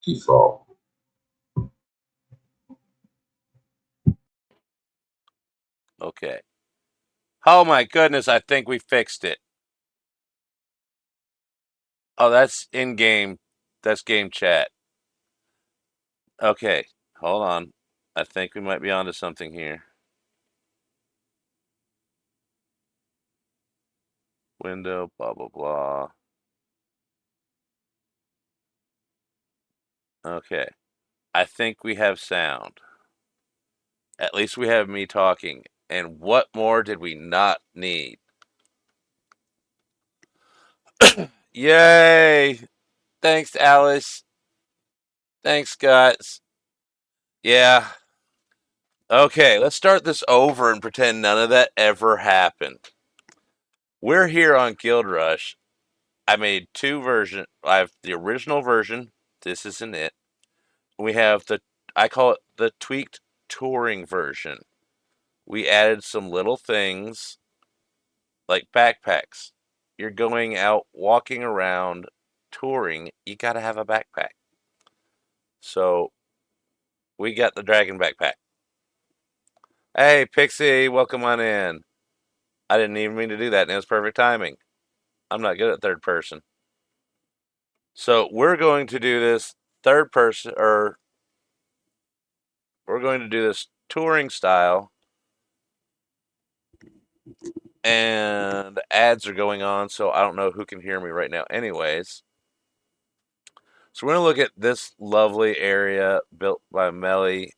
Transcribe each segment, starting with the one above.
Default. Okay. Oh my goodness, I think we fixed it. Oh, that's in game. That's game chat. Okay, hold on. I think we might be onto something here. Window, blah, blah, blah. Okay. I think we have sound. At least we have me talking. And what more did we not need? Yay! Thanks, Alice. Thanks, guys. Yeah. Okay, let's start this over and pretend none of that ever happened. We're here on guildrush. I made two versions. I have the original version. This isn't it. We have I call it the tweaked touring version. We added some little things like backpacks. You're going out walking around touring, you got to have a backpack. So we got the dragon backpack. Hey, Pixie, welcome on in. I didn't even mean to do that, and it was perfect timing. I'm not good at third person. So we're going to do this third person, or we're going to do this touring style, and ads are going on, so I don't know who can hear me right now. Anyways, so we're going to look at this lovely area built by Melly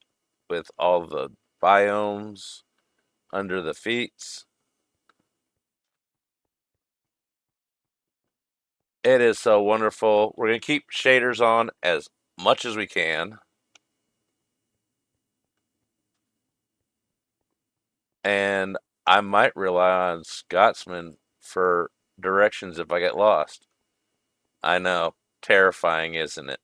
with all the biomes under the feet. It is so wonderful. We're going to keep shaders on as much as we can. And I might rely on Scotsman for directions if I get lost. I know. Terrifying, isn't it?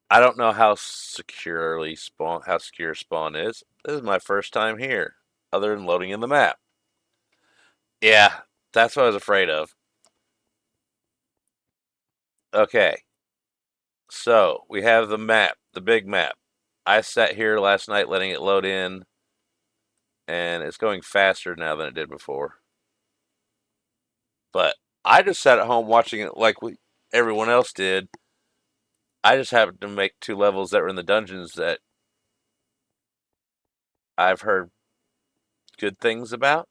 I don't know how secure spawn is. This is my first time here, other than loading in the map. Yeah, that's what I was afraid of. Okay, so we have the map, the big map. I sat here last night letting it load in, and it's going faster now than it did before. But I just sat at home watching it like everyone else did. I just happened to make two levels that were in the dungeons that I've heard good things about.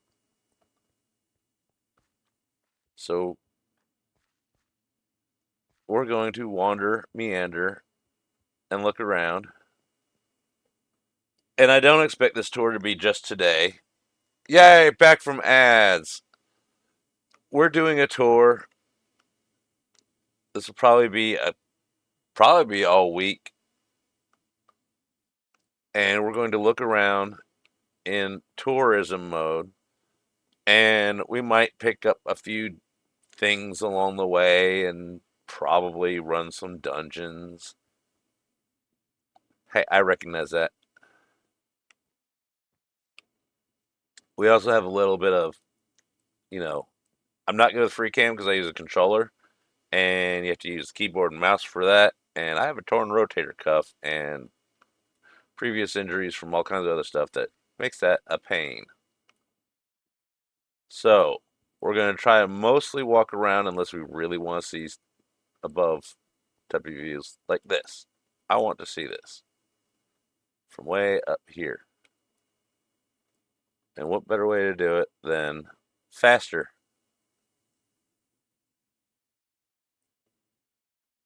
So we're going to wander, meander, and look around. And I don't expect this tour to be just today. Yay, back from ads. We're doing a tour. This will probably be all week. And we're going to look around in tourism mode. And we might pick up a few things along the way and probably run some dungeons. Hey, I recognize that. We also have a little bit of, you know, I'm not good with free cam because I use a controller, and you have to use keyboard and mouse for that. And I have a torn rotator cuff and previous injuries from all kinds of other stuff that makes that a pain. So we're going to try to mostly walk around unless we really want to see above type of views like this. I want to see this from way up here. And what better way to do it than faster?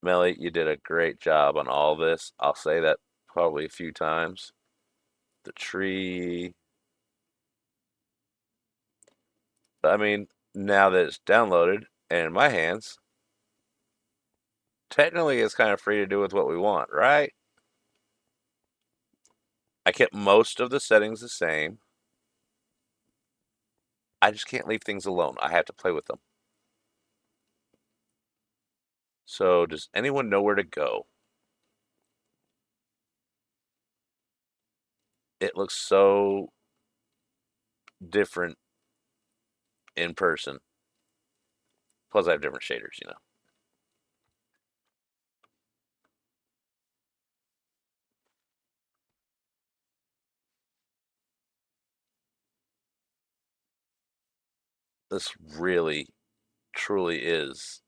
Melly, you did a great job on all this. I'll say that probably a few times. The tree. I mean, now that it's downloaded and in my hands, technically it's kind of free to do with what we want, right? I kept most of the settings the same. I just can't leave things alone. I have to play with them. So, does anyone know where to go? It looks so different in person. Plus, I have different shaders, you know. This really, truly is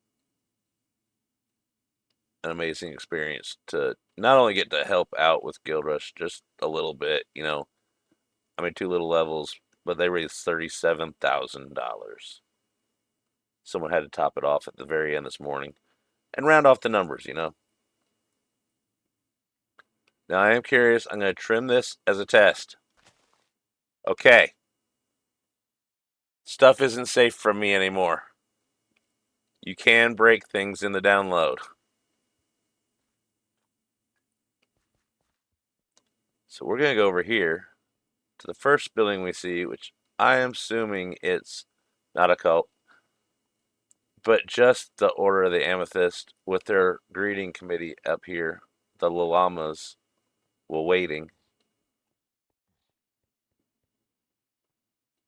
an amazing experience to not only get to help out with guildrush just a little bit, you know. I mean, two little levels, but they raised $37,000. Someone had to top it off at the very end this morning and round off the numbers, you know. Now, I am curious. I'm going to trim this as a test. Okay. Stuff isn't safe from me anymore. You can break things in the download. So we're going to go over here to the first building we see, which I am assuming it's not a cult, but just the Order of the Amethyst with their greeting committee up here, the Lalamas, were waiting.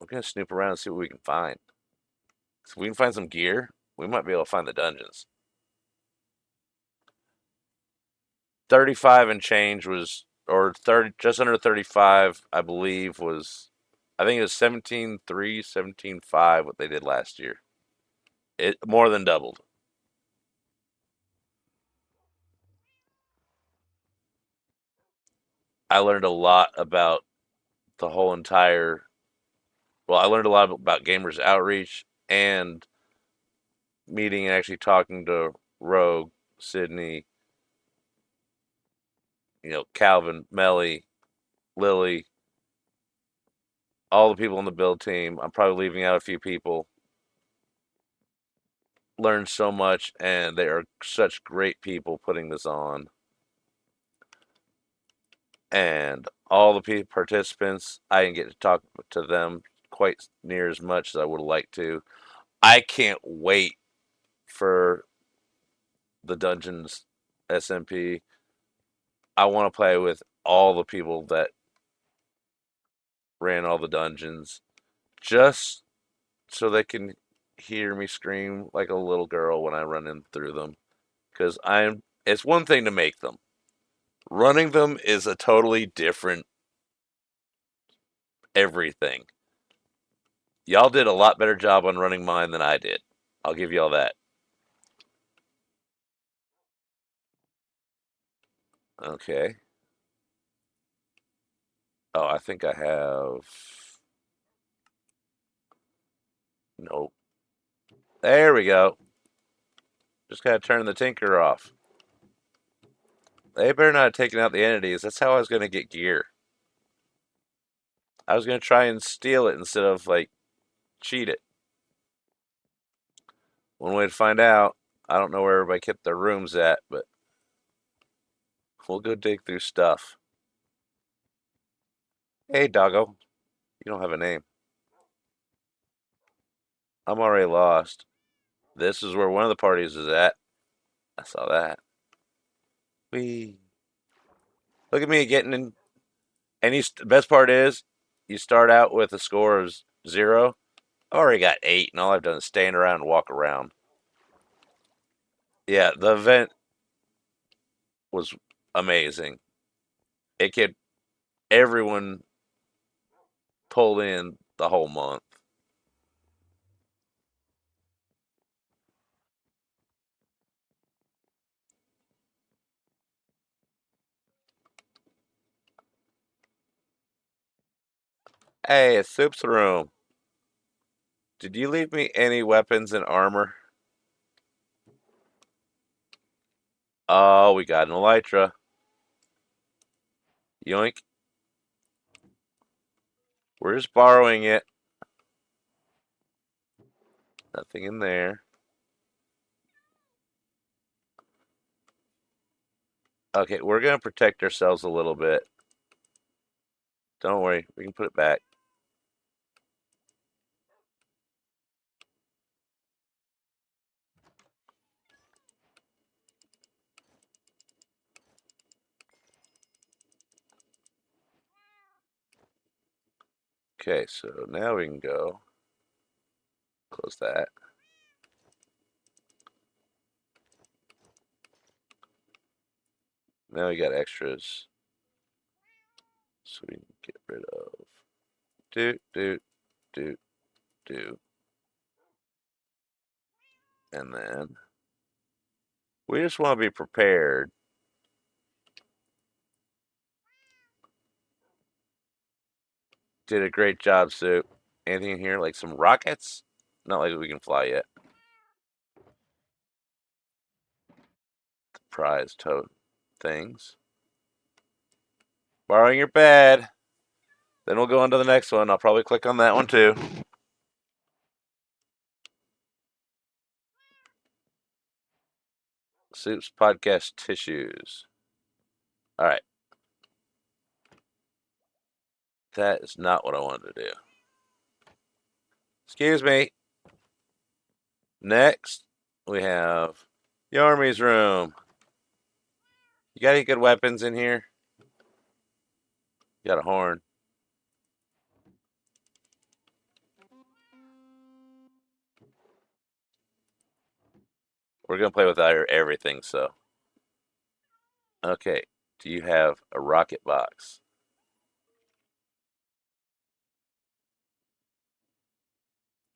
We're going to snoop around and see what we can find. If we can find some gear, we might be able to find the dungeons. 35 and change was, or 30, just under 35, I believe was, I think it was 17.3, 17.5 what they did last year. It more than doubled. I learned a lot about the whole entire, well, I learned a lot about Gamers Outreach and meeting and actually talking to Rogue, Sydney, you know, Calvin, Melly, Lily, all the people on the build team. I'm probably leaving out a few people. Learned so much, and they are such great people putting this on. And all the participants, I didn't get to talk to them quite near as much as I would like to. I can't wait for the Dungeons SMP. I want to play with all the people that ran all the dungeons just so they can hear me scream like a little girl when I run in through them. Because it's one thing to make them, running them is a totally different everything. Y'all did a lot better job on running mine than I did. I'll give y'all that. Okay. Oh, I think I have. Nope. There we go. Just gotta turn the tinker off. They better not have taken out the entities. That's how I was gonna get gear. I was gonna try and steal it instead of like cheat it. One way to find out. I don't know where everybody kept their rooms at, but we'll go dig through stuff. Hey, doggo. You don't have a name. I'm already lost. This is where one of the parties is at. I saw that. Wee. Look at me getting in. And the best part is, you start out with a score of 0. I already got 8, and all I've done is stand around and walk around. Yeah, the event was amazing. It kept everyone pulled in the whole month. Hey, it's Soup's room. Did you leave me any weapons and armor? Oh, we got an elytra. Yoink. We're just borrowing it. Nothing in there. Okay, we're going to protect ourselves a little bit. Don't worry, we can put it back. Okay, so now we can go. Close that. Now we got extras. So we can get rid of. Do, do, do. And then we just want to be prepared. Did a great job, Soup. Anything in here? Like some rockets? Not like we can fly yet. Prize tote things. Borrowing your bed. Then we'll go on to the next one. I'll probably click on that one too. Soup's podcast tissues. All right. That is not what I wanted to do. Excuse me. Next, we have the army's room. You got any good weapons in here? You got a horn. We're going to play with everything, so. Okay. Do you have a rocket box?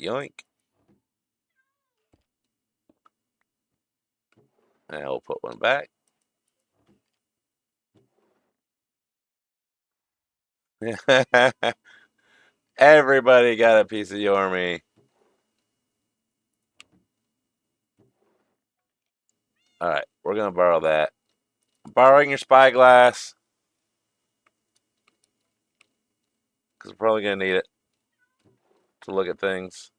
Yoink. And I'll put one back. Everybody got a piece of Yormy. All right, we're gonna borrow that. Borrowing your spyglass because we're probably gonna need it to look at things.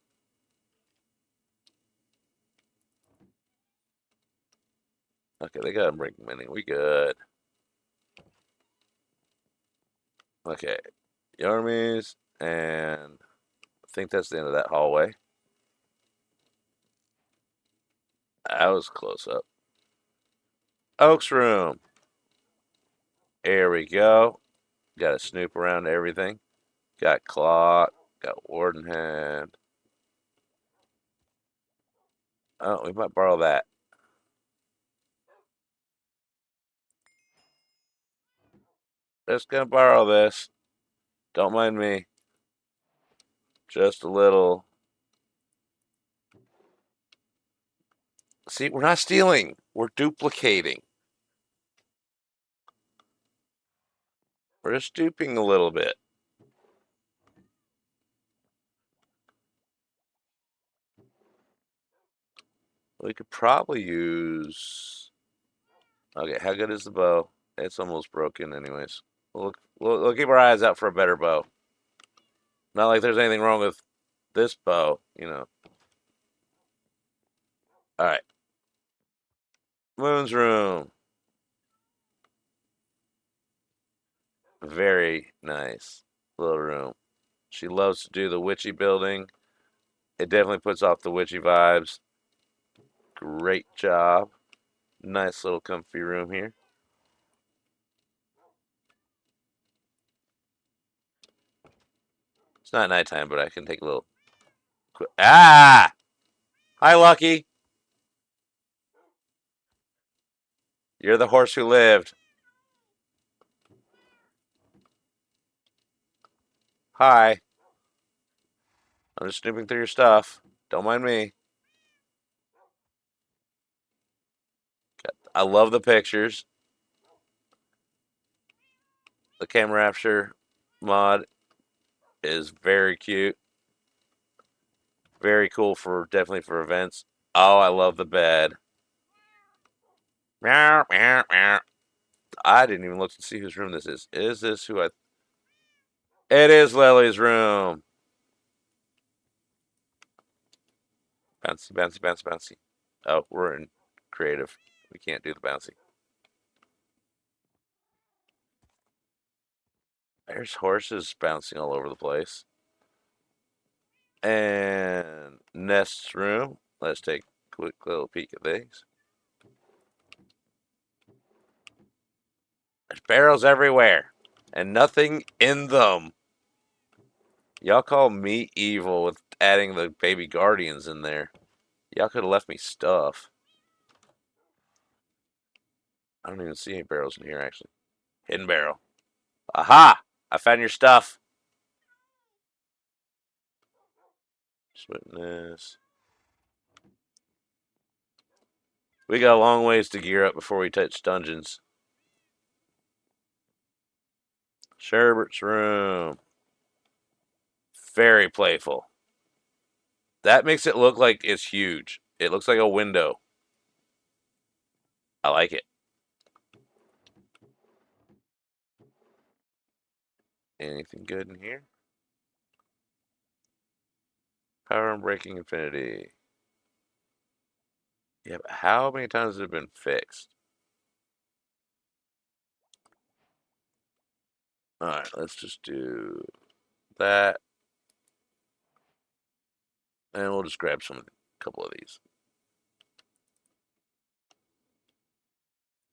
Okay, they got a break mini. We good. Okay, Yormies, and I think that's the end of that hallway. That was close up. Oak's room. Here we go. Got to snoop around everything. Got clock. Got warden hand. Oh, we might borrow that. Just gonna borrow this. Don't mind me. Just a little. See, we're not stealing. We're duplicating. We're just duping a little bit. We could probably use. Okay, how good is the bow? It's almost broken, anyways. We'll keep our eyes out for a better bow. Not like there's anything wrong with this bow, you know. All right. Moon's room. Very nice little room. She loves to do the witchy building. It definitely puts off the witchy vibes. Great job. Nice little comfy room here. It's not nighttime, but I can take a little. Ah! Hi, Lucky. You're the horse who lived. Hi. I'm just snooping through your stuff. Don't mind me. I love the pictures. The camera rapture mod is very cute. Very cool for definitely for events. Oh, I love the bed. Meow, meow, meow. I didn't even look to see whose room this is. Is this who I? It is Lily's room. Bouncy, bouncy, bouncy, bouncy. Oh, we're in creative. We can't do the bouncy. There's horses bouncing all over the place. And Nest's room. Let's take a quick little peek at these. There's barrels everywhere and nothing in them. Y'all call me evil with adding the baby guardians in there. Y'all could have left me stuff. I don't even see any barrels in here, actually. Hidden barrel. Aha! I found your stuff. Witness. We got a long ways to gear up before we touch dungeons. Sherbert's room. Very playful. That makes it look like it's huge. It looks like a window. I like it. Anything good in here? Power and breaking infinity. Yeah, but how many times has it been fixed? Alright, let's just do that. And we'll just grab a couple of these.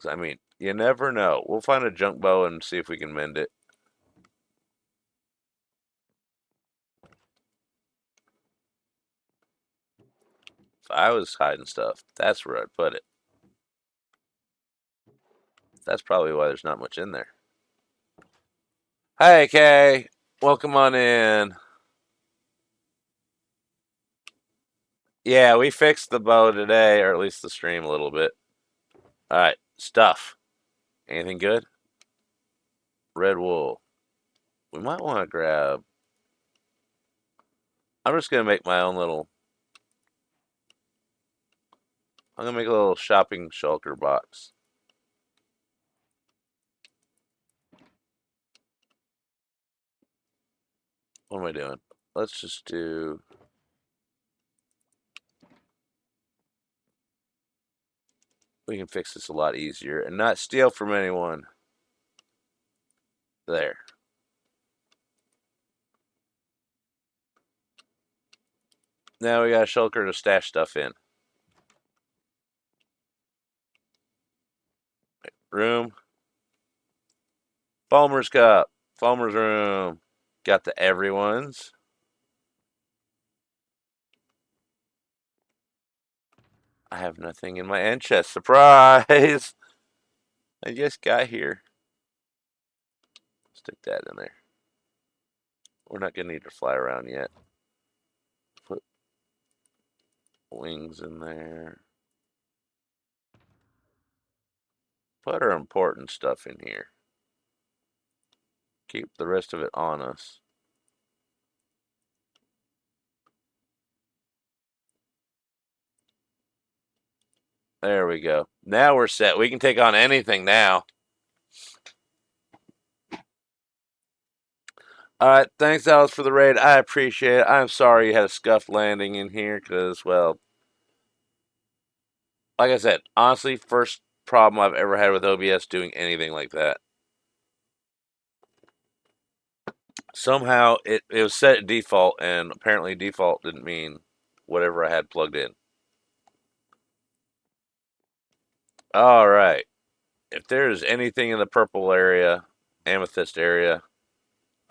I mean, you never know. We'll find a junk bow and see if we can mend it. If I was hiding stuff, that's where I'd put it. That's probably why there's not much in there. Hey, Kay. Welcome on in. Yeah, we fixed the bow today, or at least the stream a little bit. Alright, stuff. Anything good? Red wool. We might want to grab... I'm just going to make my own little... I'm going to make a little shopping shulker box. What am I doing? Let's just do... We can fix this a lot easier and not steal from anyone. There. Now we got a shulker to stash stuff in. Room. Falmer's cup. Falmer's room. Got the everyone's. I have nothing in my end chest. Surprise! I just got here. Stick that in there. We're not going to need to fly around yet. Put wings in there. Put our important stuff in here. Keep the rest of it on us. There we go. Now we're set. We can take on anything now. All right. Thanks, Alice, for the raid. I appreciate it. I'm sorry you had a scuffed landing in here because, well, like I said, honestly, first problem I've ever had with OBS doing anything like that. Somehow it was set at default, and apparently default didn't mean whatever I had plugged in. All right. If there's anything in the purple area, amethyst area,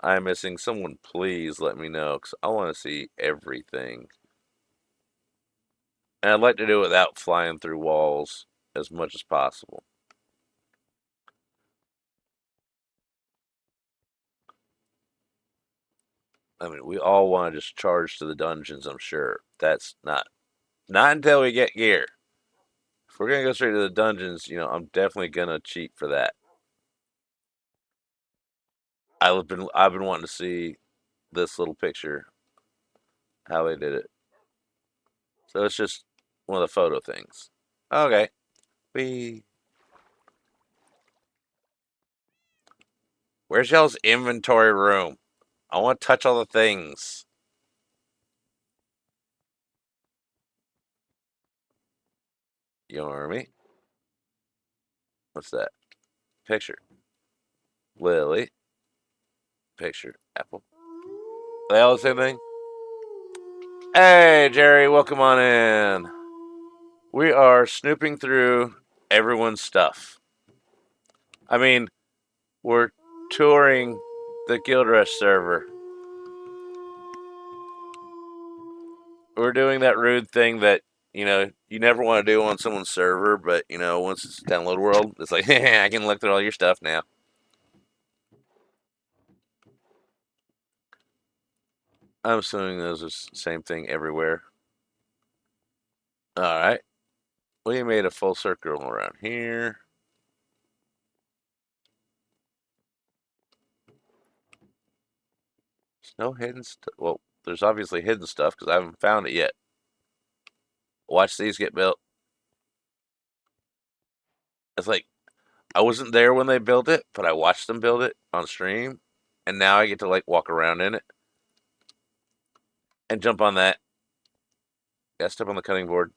I'm missing, someone please let me know because I want to see everything. And I'd like to do it without flying through walls as much as possible. I mean, we all want to just charge to the dungeons, I'm sure. That's not until we get gear. If we're going to go straight to the dungeons, you know, I'm definitely going to cheat for that. I've been wanting to see this little picture, how they did it. So it's just one of the photo things. Okay. Where's y'all's inventory room? I want to touch all the things. You know what I mean? What's that? Picture. Lily. Picture. Apple. They all the same thing? Hey, Jerry, welcome on in. We are snooping through everyone's stuff. I mean, we're touring the guildrush server. we're doing that rude thing that you never want to do on someone's server, but once it's download world, it's like I can look through all your stuff now. I'm assuming those are the same thing everywhere. All right, we made a full circle around here. There's no hidden stuff. Well, there's obviously hidden stuff because I haven't found it yet. Watch these get built. It's like I wasn't there when they built it, but I watched them build it on stream, and now I get to like walk around in it and jump on that. Got step on the cutting board.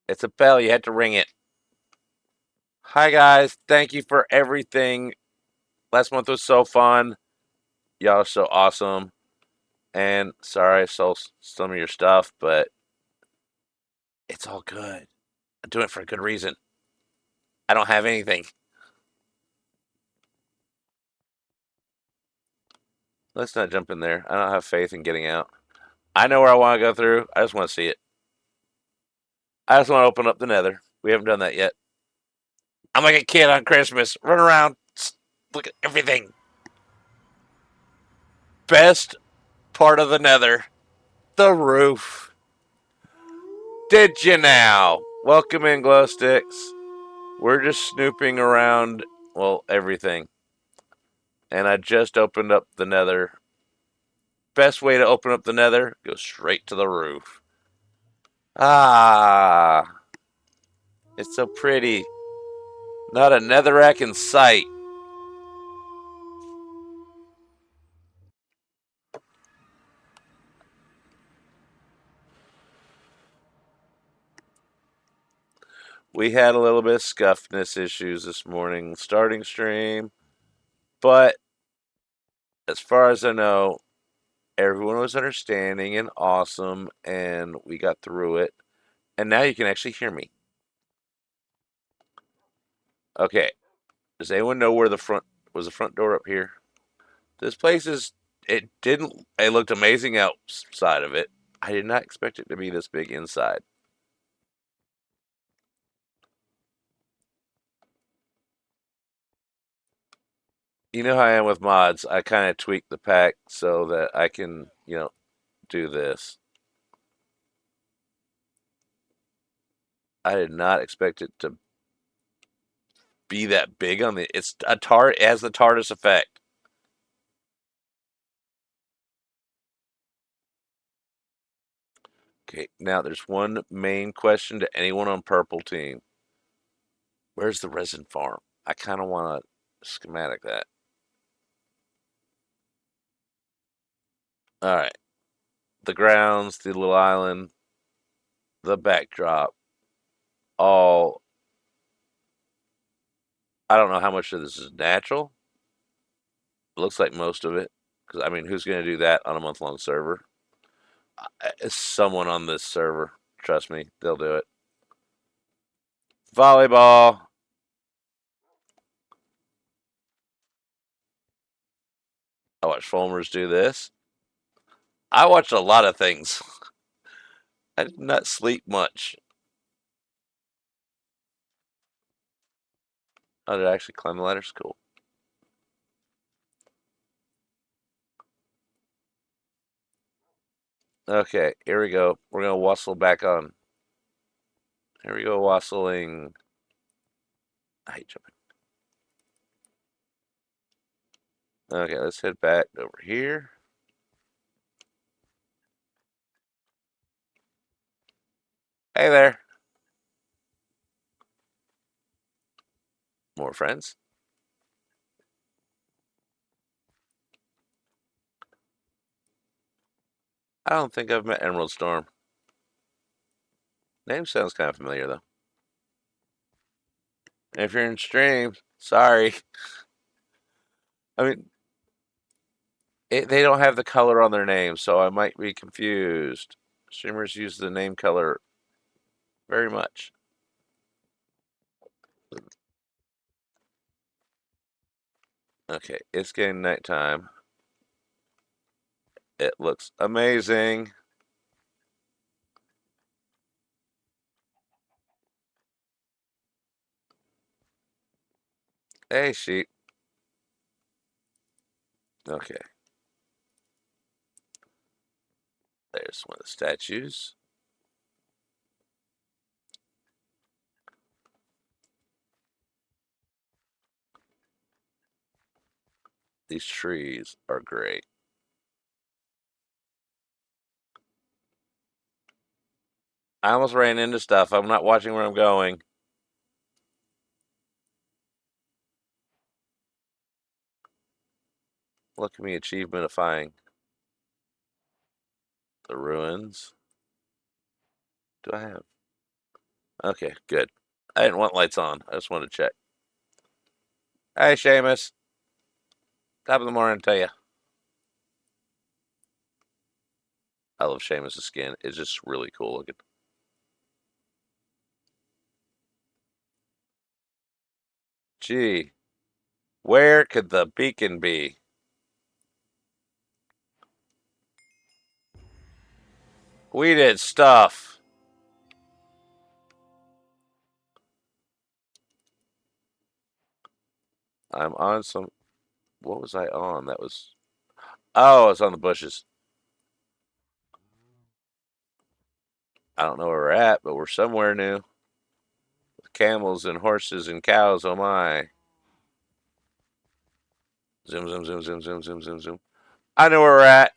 It's a bell. You had to ring it. Hi guys, thank you for everything. Last month was so fun. Y'all are so awesome. And sorry I stole some of your stuff, but it's all good. I'm doing it for a good reason. I don't have anything. Let's not jump in there. I don't have faith in getting out. I know where I want to go through. I just want to see it. I just want to open up the nether. We haven't done that yet. I'm like a kid on Christmas. Run around. Look at everything. Best part of the nether. The roof. Did you now? Welcome in, glow sticks. We're just snooping around, well, everything. And I just opened up the nether. Best way to open up the nether, go straight to the roof. Ah, it's so pretty. Not a netherrack in sight. We had a little bit of scuffness issues this morning starting stream, but as far as I know, everyone was understanding and awesome, and we got through it. And now you can actually hear me. Okay. Does anyone know where the front was? The front door up here? This place is. It didn't. It looked amazing outside of it. I did not expect it to be this big inside. You know how I am with mods. I kind of tweak the pack so that I can, do this. I did not expect it to be that big on the. It's a tart. It has the TARDIS effect. Okay, now there's one main question to anyone on purple team. Where's the resin farm? I kind of want to schematic that. All right, the grounds, the little island, the backdrop, all. I don't know how much of this is natural. It looks like most of it, because I mean, who's going to do that on a month-long server? It's someone on this server. Trust me, they'll do it. Volleyball. I watch Fulmers do this. I watch a lot of things. I did not sleep much. Oh, did I actually climb the ladders? Cool. Okay, here we go. We're gonna wassle back on. Here we go, wassling. I hate jumping. Okay, let's head back over here. Hey there. More friends. I don't think I've met Emerald Storm. Name sounds kind of familiar though. If you're in stream, sorry. I mean, they don't have the color on their name, so I might be confused. Streamers use the name color very much. Okay, it's getting nighttime. It looks amazing. Hey, sheep. Okay. There's one of the statues. These trees are great. I almost ran into stuff. I'm not watching where I'm going. Look at me achievementifying the ruins. Do I have? Okay, good. I didn't want lights on. I just wanted to check. Hey, Seamus. Top of the morning to you. I love Seamus' skin. It's just really cool looking. Gee, where could the beacon be? We did stuff. I'm on some. What was I on? That was. Oh, it's on the bushes. I don't know where we're at, but we're somewhere new. With camels and horses and cows. Oh my. Zoom, zoom, zoom, zoom, zoom, zoom, zoom, zoom. I know where we're at.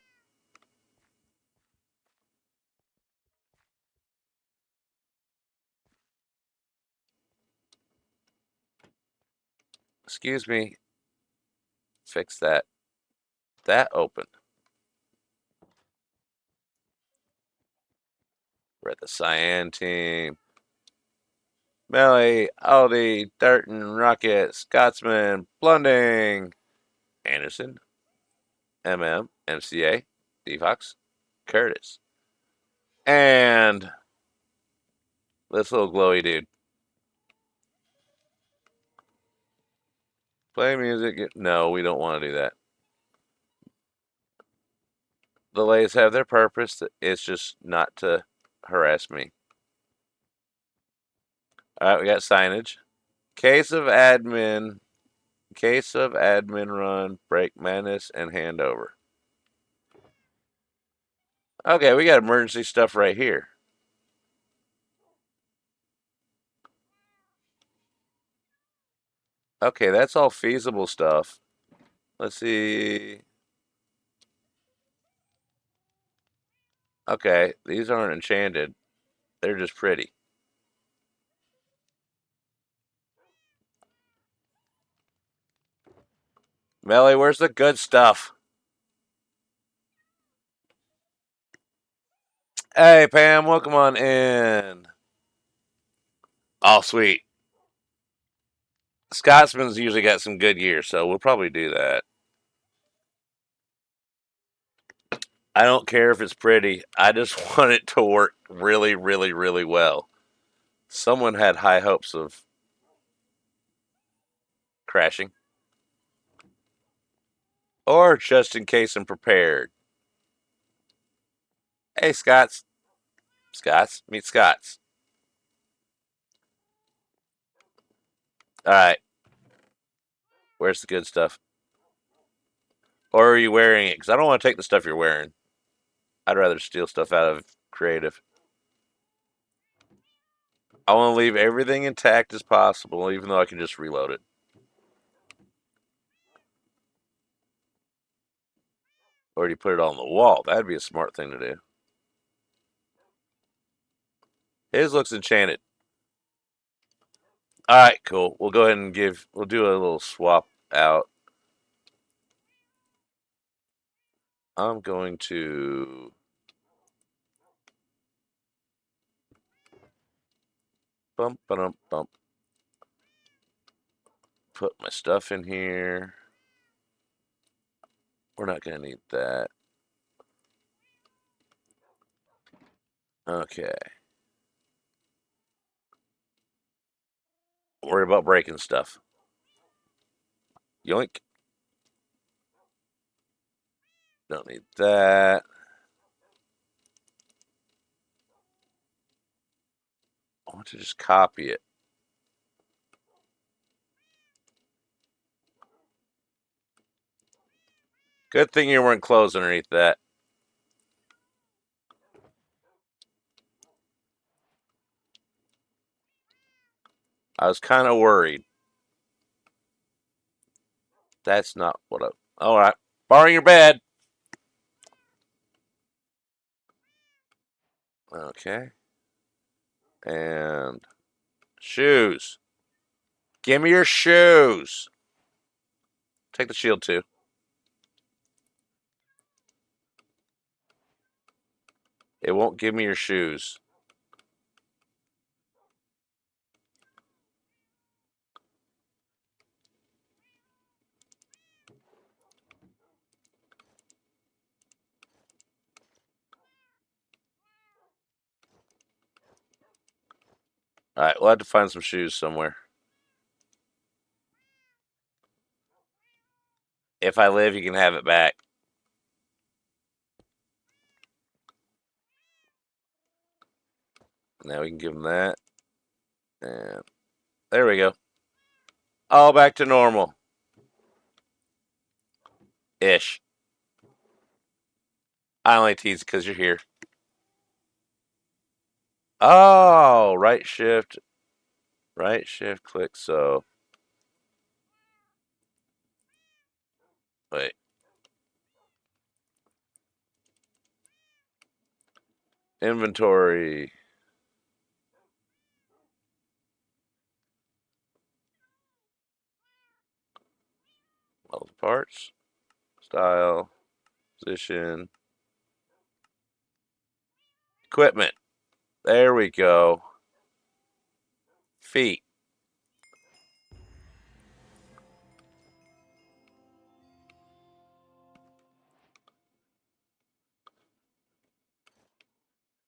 Excuse me. Fix that. That opened. We're at the Cyan team. Melly, Aldi, Darton, Rocket, Scotsman, Blunding, Anderson, MCA, Defox, Curtis, and this little glowy dude. Play music. No, we don't want to do that. The lays have their purpose. It's just not to harass me. All right, we got signage. Case of admin. Case of admin run, break menace, and handover. Okay, we got emergency stuff right here. Okay, that's all feasible stuff. Let's see. Okay, these aren't enchanted. They're just pretty. Melly, where's the good stuff? Hey, Pam, welcome on in. Oh, sweet. Scotsman's usually got some good gear, so we'll probably do that. I don't care if it's pretty. I just want it to work really, really, really well. Someone had high hopes of crashing. Or just in case I'm prepared. Hey, Scots. Scots, meet Scots. All right, where's the good stuff? Or are you wearing it? Because I don't want to take the stuff you're wearing. I'd rather steal stuff out of creative. I want to leave everything intact as possible, even though I can just reload it. Or do you put it on the wall? That'd be a smart thing to do. His looks enchanted. All right, cool. We'll go ahead and we'll do a little swap out. I'm going to bump, bump, bump. Put my stuff in here. We're not going to need that. Okay. Worry about breaking stuff. Yoink. Don't need that. I want to just copy it. Good thing you weren't clothes underneath that. I was kind of worried. That's not what I. All right. Borrowing your bed. Okay. And shoes. Give me your shoes. Take the shield too. It won't give me your shoes. All right, we'll have to find some shoes somewhere. If I live, you can have it back. Now we can give him that. And there we go. All back to normal. Ish. I only tease because you're here. Oh, right shift, click. So, wait. Inventory. All the parts. Style. Position. Equipment. There we go. Feet.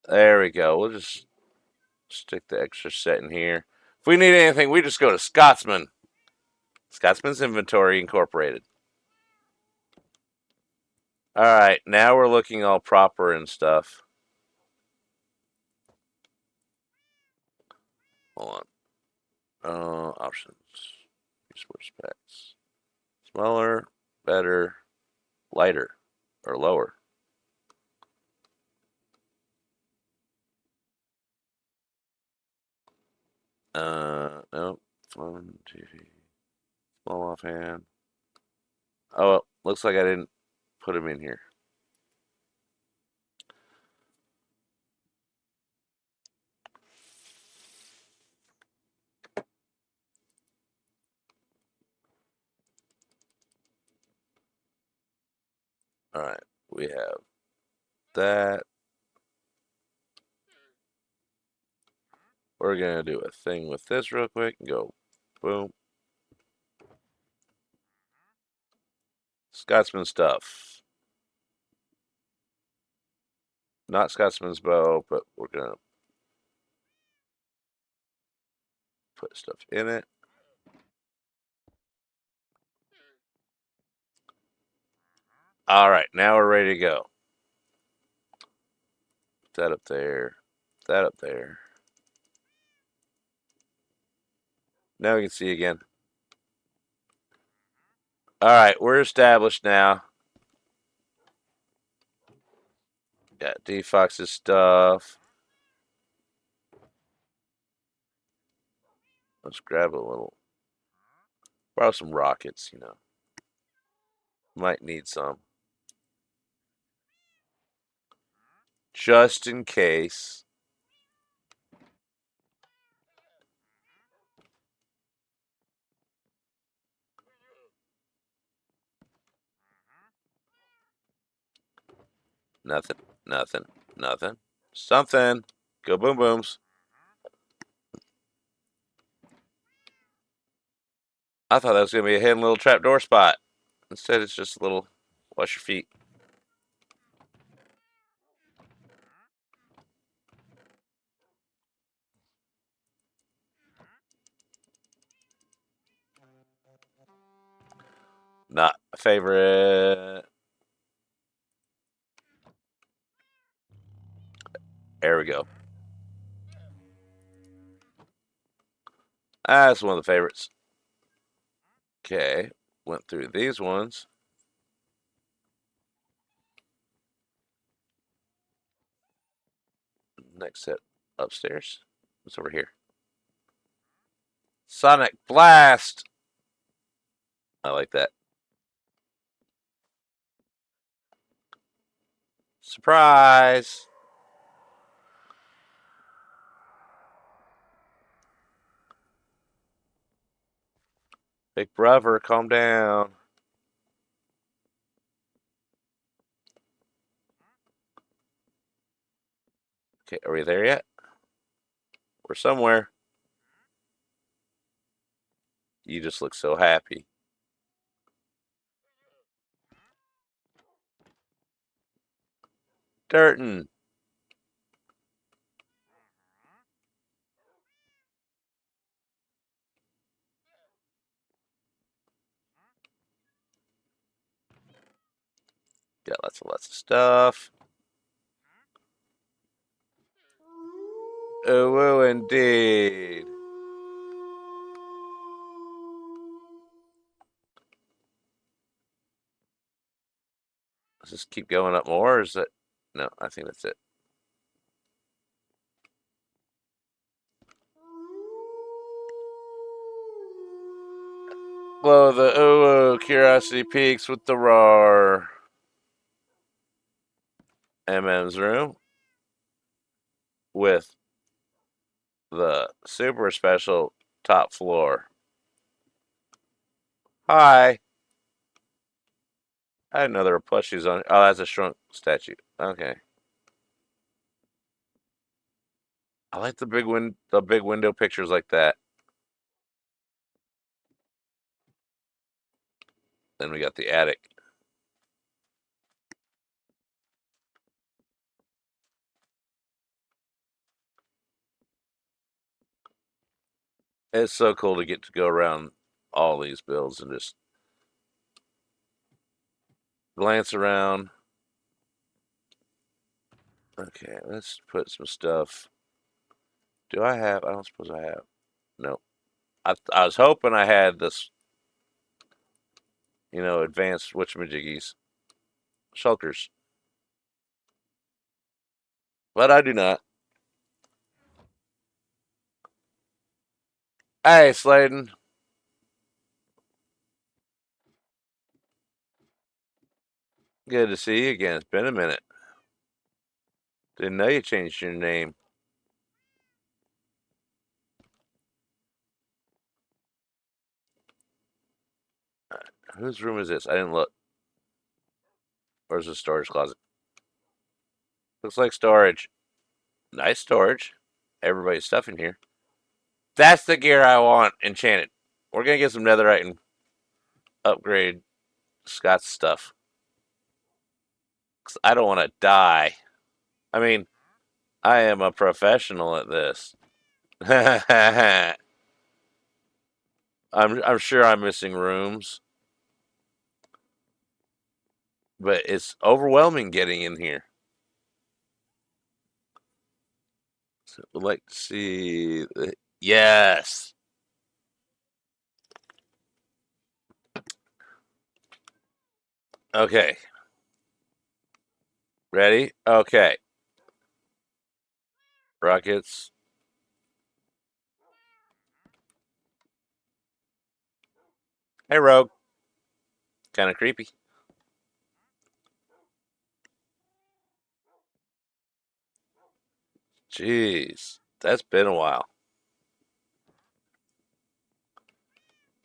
There we go. We'll just stick the extra set in here. If we need anything, we just go to Scotsman. Scotsman's Inventory Incorporated. All right, now we're looking all proper and stuff. Hold on. Options. Resource specs. Smaller, better, lighter, or lower. Nope. Phone, TV. Small offhand. Oh, well, looks like I didn't put him in here. All right, we have that. We're gonna do a thing with this real quick and go boom. Scotsman stuff. Not Scotsman's bow, but we're gonna put stuff in it. All right, now we're ready to go. Put that up there. Put that up there. Now we can see again. All right, we're established now. Got D-Fox's stuff. Let's grab a little. Borrow some rockets, you know. Might need some. Just in case. Nothing. Nothing. Nothing. Something. Go boom booms. I thought that was going to be a hidden little trapdoor spot. Instead, it's just a little wash your feet. Not a favorite. There we go. That's one of the favorites. Okay, went through these ones. Next set upstairs. What's over here? Sonic Blast. I like that. Surprise. Big brother, calm down. Okay, are we there yet? We're somewhere. You just look so happy. Dirtin. Got lots of stuff. Oh, indeed. Let's just keep going up more, or is it? No, I think that's it. Blow the ooh, curiosity peaks with the roar. MM's room with the super special top floor. Hi. I didn't know there were plushies on. Oh, that's a shrunk statue. Okay. I like the big window pictures like that. Then we got the attic. It's so cool to get to go around all these builds and just glance around. Okay, let's put some stuff. Do I have? I don't suppose I have. No. I was hoping I had this, advanced whatchamajiggies. Shulkers. But I do not. Hey, Sladen. Good to see you again. It's been a minute. Didn't know you changed your name. Whose room is this? I didn't look. Where's the storage closet? Looks like storage. Nice storage. Everybody's stuff in here. That's the gear I want. Enchanted. We're gonna get some netherite and upgrade Scott's stuff. 'Cause I don't want to die. I mean, I am a professional at this. I'm sure I'm missing rooms, but it's overwhelming getting in here. So we'd like to see. Yes. Okay. Ready? Okay. Rockets. Hey, Rogue. Kind of creepy. Jeez. That's been a while.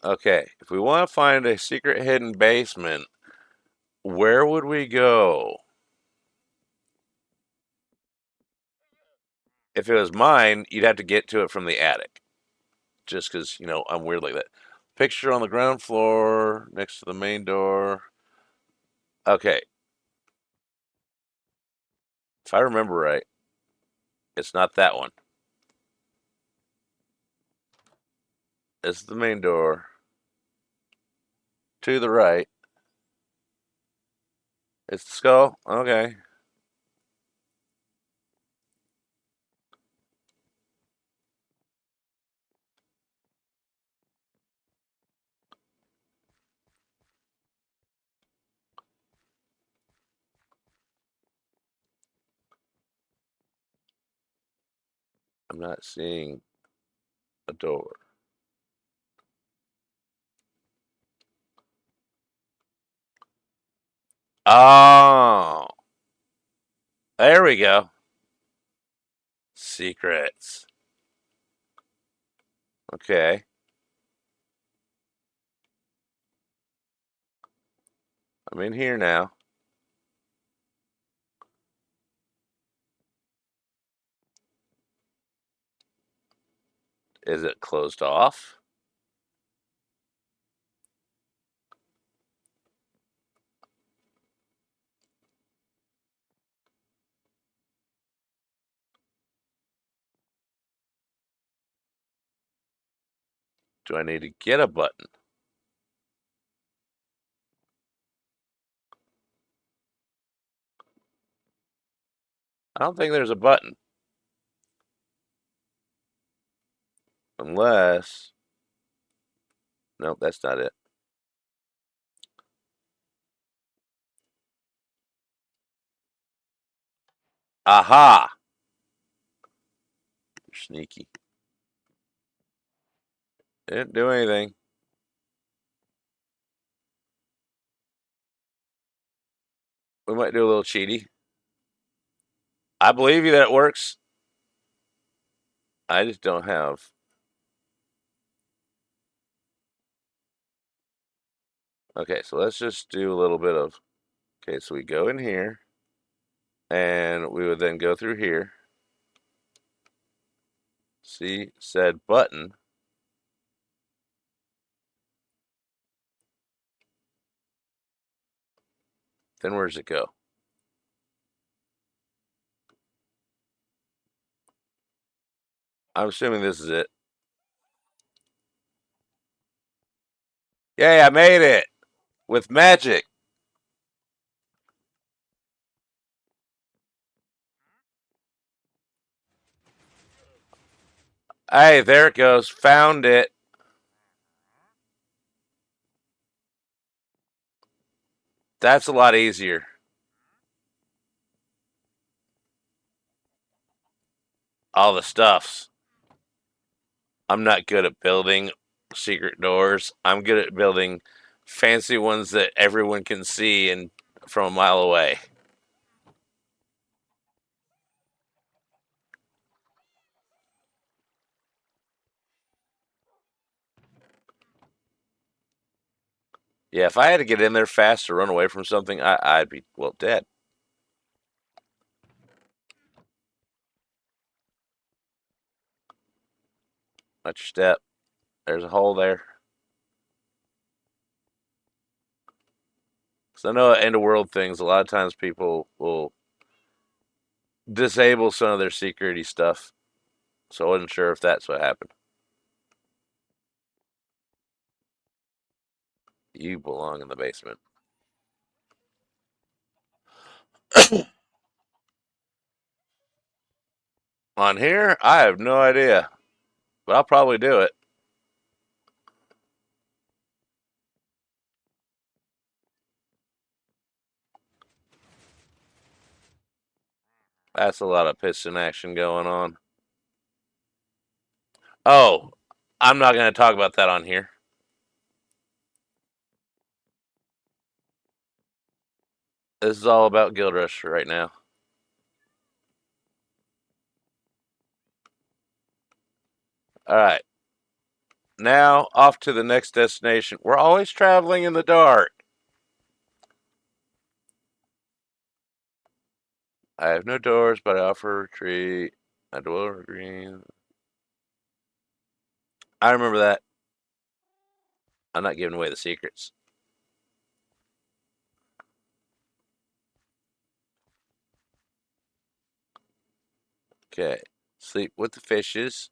Okay. If we want to find a secret hidden basement, where would we go? If it was mine, you'd have to get to it from the attic. Just because, I'm weird like that. Picture on the ground floor next to the main door. Okay. If I remember right, it's not that one. It's the main door. To the right. It's the skull. Okay. not seeing a door. Oh, there we go. Secrets. Okay. I'm in here now. Is it closed off? Do I need to get a button? I don't think there's a button. Unless. Nope, that's not it. Aha! You're sneaky. Didn't do anything. We might do a little cheaty. I believe you that it works. I just don't have. Okay, so let's just do a little bit of. Okay, so we go in here. And we would then go through here. See said button. Then where does it go? I'm assuming this is it. Yay, I made it! With magic. Hey, there it goes. Found it. That's a lot easier. All the stuffs. I'm not good at building secret doors. I'm good at building fancy ones that everyone can see and from a mile away. Yeah, if I had to get in there fast to run away from something, I'd be, well, dead. Watch your step. There's a hole there. Because I know at end of world things, a lot of times people will disable some of their security stuff. So I wasn't sure if that's what happened. You belong in the basement. On here, I have no idea, but I'll probably do it. That's a lot of piston action going on. Oh, I'm not going to talk about that on here. This is all about Guildrush right now. All right. Now, off to the next destination. We're always traveling in the dark. I have no doors, but I offer retreat. I dwell green. I remember that. I'm not giving away the secrets. Okay. Sleep with the fishes.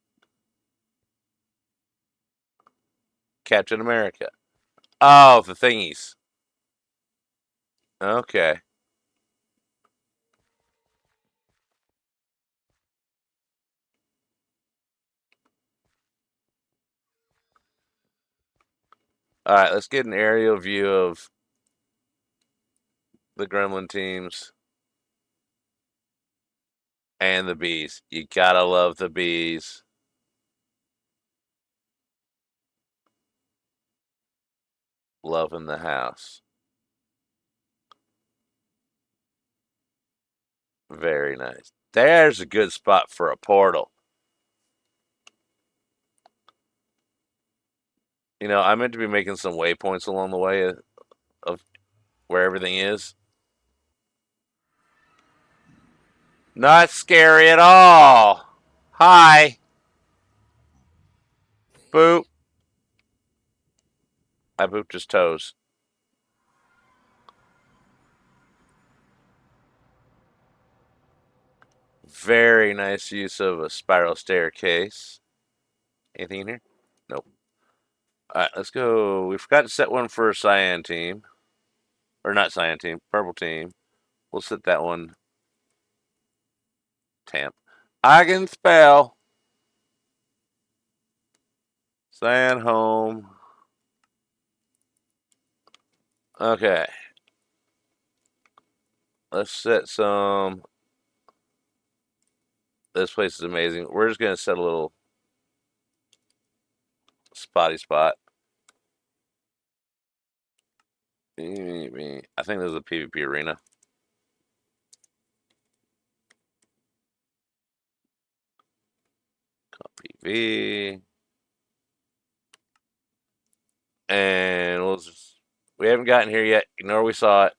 Captain America. Oh, the thingies. Okay. All right, let's get an aerial view of the Gremlin teams. And the bees. You gotta love the bees. Loving the house. Very nice. There's a good spot for a portal. You know, I meant to be making some waypoints along the way of where everything is. Not scary at all. Hi. Boop. I booped his toes. Very nice use of a spiral staircase. Anything in here? Nope. All right, let's go. We forgot to set one for cyan team. Or not cyan team, purple team. We'll set that one tamp. I can spell. Cyan home. Okay. Let's set some. This place is amazing. We're just going to set a little spotty spot. I think there's a PvP arena. PV. And we'll just. We haven't gotten here yet. Ignore we saw it.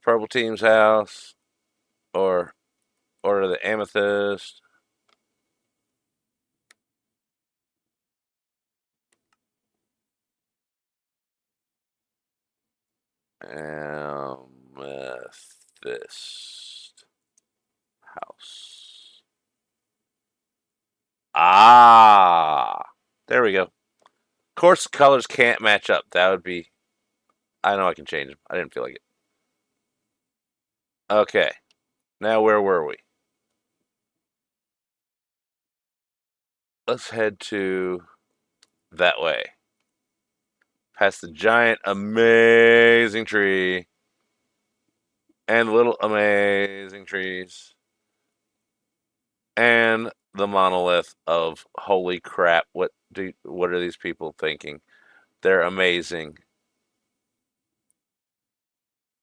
Purple team's house. Or Order the Amethyst. Amethyst house. Ah, there we go. Of course, colors can't match up. That would be. I know I can change them. I didn't feel like it. Okay, now where were we? Let's head to that way. Past the giant, amazing tree and little amazing trees and the monolith of holy crap. What are these people thinking? They're amazing.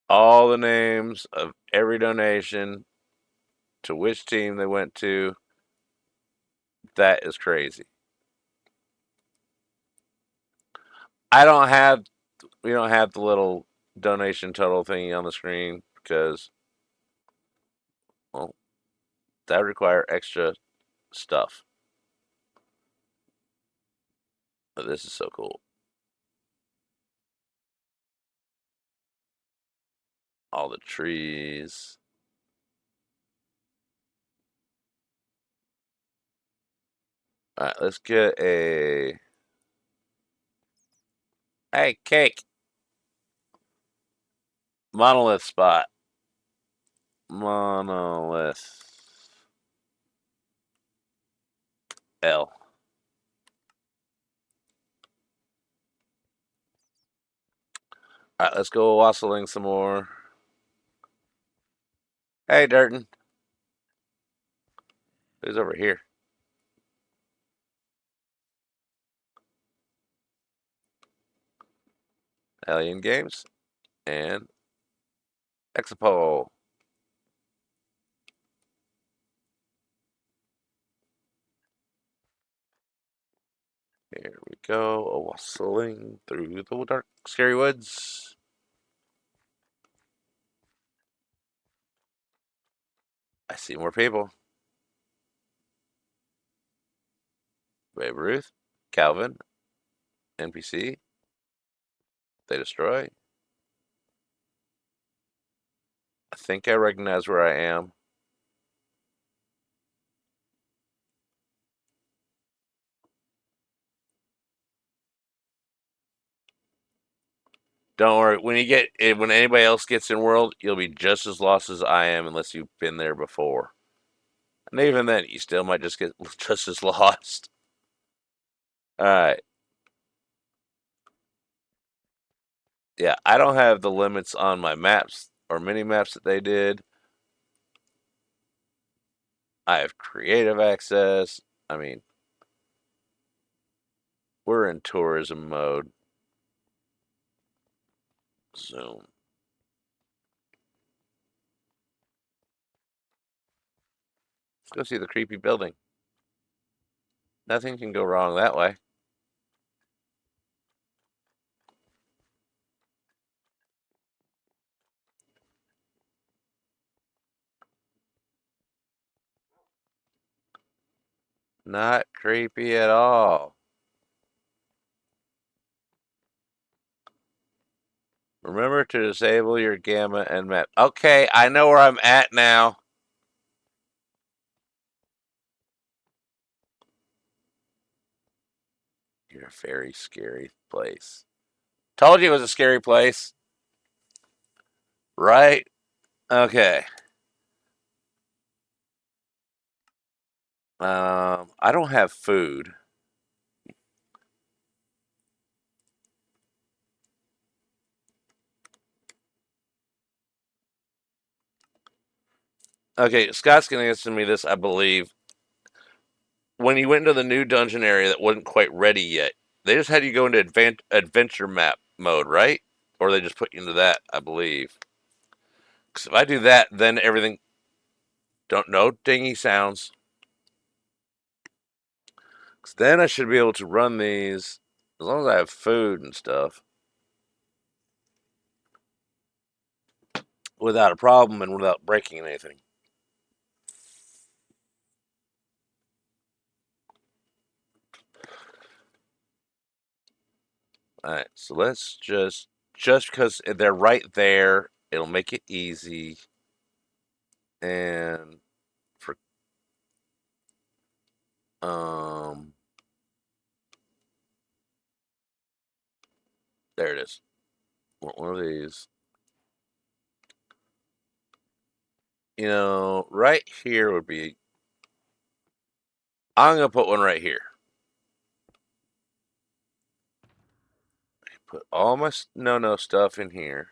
All the names of every donation to which team they went to. That is crazy. I don't have we don't have the little donation total thingy on the screen because well that would require extra stuff. But this is so cool. All the trees. Alright, let's get a hey cake. Monolith spot. Monolith L. Alright, let's go wassailing some more. Hey Durton. Who's over here? Alien Games and Exapol. Here we go, wassailing through the dark, scary woods. I see more people. Babe Ruth, Calvin, NPC. They destroy. I think I recognize where I am. Don't worry. When anybody else gets in world, you'll be just as lost as I am, unless you've been there before. And even then, you still might just get just as lost. All right. Yeah, I don't have the limits on my maps or mini maps that they did. I have creative access. I mean, we're in tourism mode. Zoom. Let's go see the creepy building. Nothing can go wrong that way. Not creepy at all. Remember to disable your gamma and map. Okay, I know where I'm at now. You're a very scary place. Told you it was a scary place. Right? Okay. I don't have food. Okay, Scott's gonna answer me this, I believe. When you went into the new dungeon area that wasn't quite ready yet, they just had you go into adventure map mode, right? Or they just put you into that, I believe. Because if I do that, then everything. Don't know dingy sounds. Because then I should be able to run these as long as I have food and stuff without a problem and without breaking anything. All right, so let's just because they're right there, it'll make it easy. And for um, there it is. Want one of these. Right here would be. I'm gonna put one right here. Put all my no stuff in here.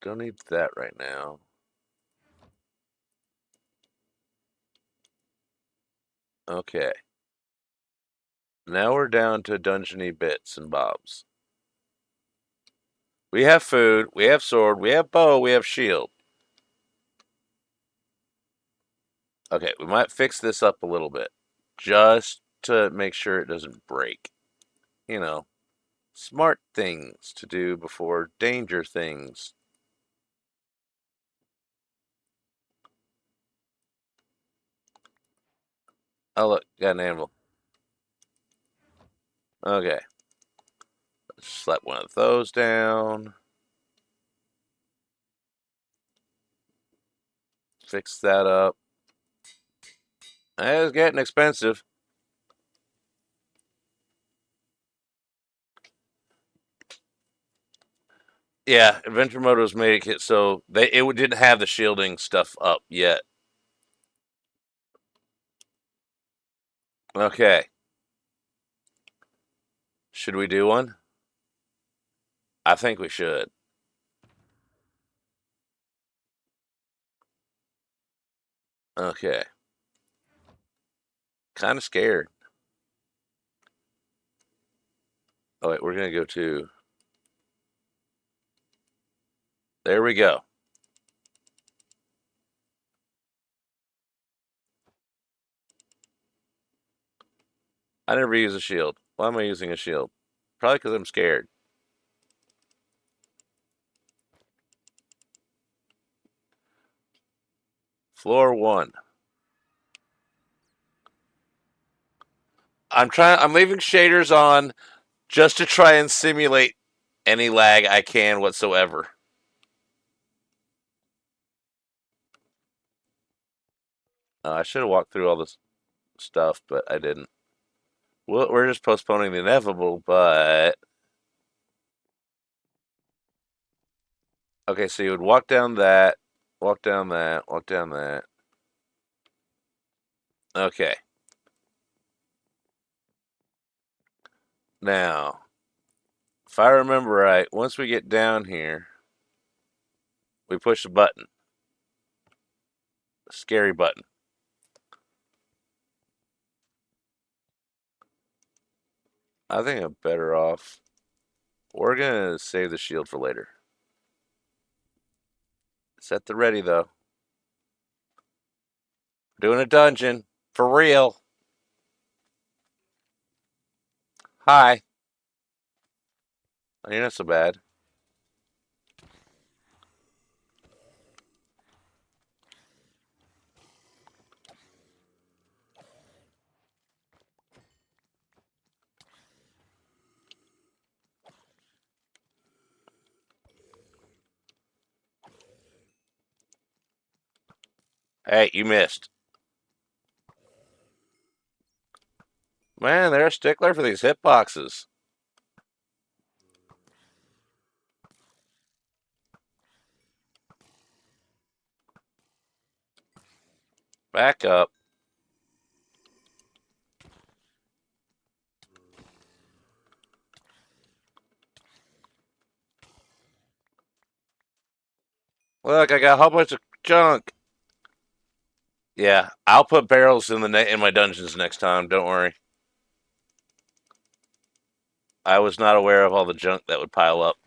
Don't need that right now. Okay. Now we're down to dungeony bits and bobs. We have food, we have sword, we have bow, we have shield. Okay, we might fix this up a little bit. Just to make sure it doesn't break. You know, smart things to do before danger things. Oh, look, got an anvil. Okay. Let's slap one of those down. Fix that up. It's getting expensive. Yeah, adventure mode was made it so it didn't have the shielding stuff up yet. Okay. Should we do one? I think we should. Okay. Kind of scared. Oh wait, we're gonna go to. There we go. I never use a shield. Why am I using a shield? Probably because I'm scared. Floor one. I'm leaving shaders on just to try and simulate any lag I can whatsoever. I should have walked through all this stuff, but I didn't. Well, we're just postponing the inevitable, but okay, so you would walk down that, walk down that, walk down that. Okay. Now, if I remember right, once we get down here, we push a button. scary button. I think I'm better off. We're gonna save the shield for later. Set the ready though. Doing a dungeon for real. Hi. Oh, you're not so bad. Hey, you missed. Man, they're a stickler for these hitboxes. Back up. Look, I got a whole bunch of junk. Yeah, I'll put barrels in in my dungeons next time. Don't worry. I was not aware of all the junk that would pile up.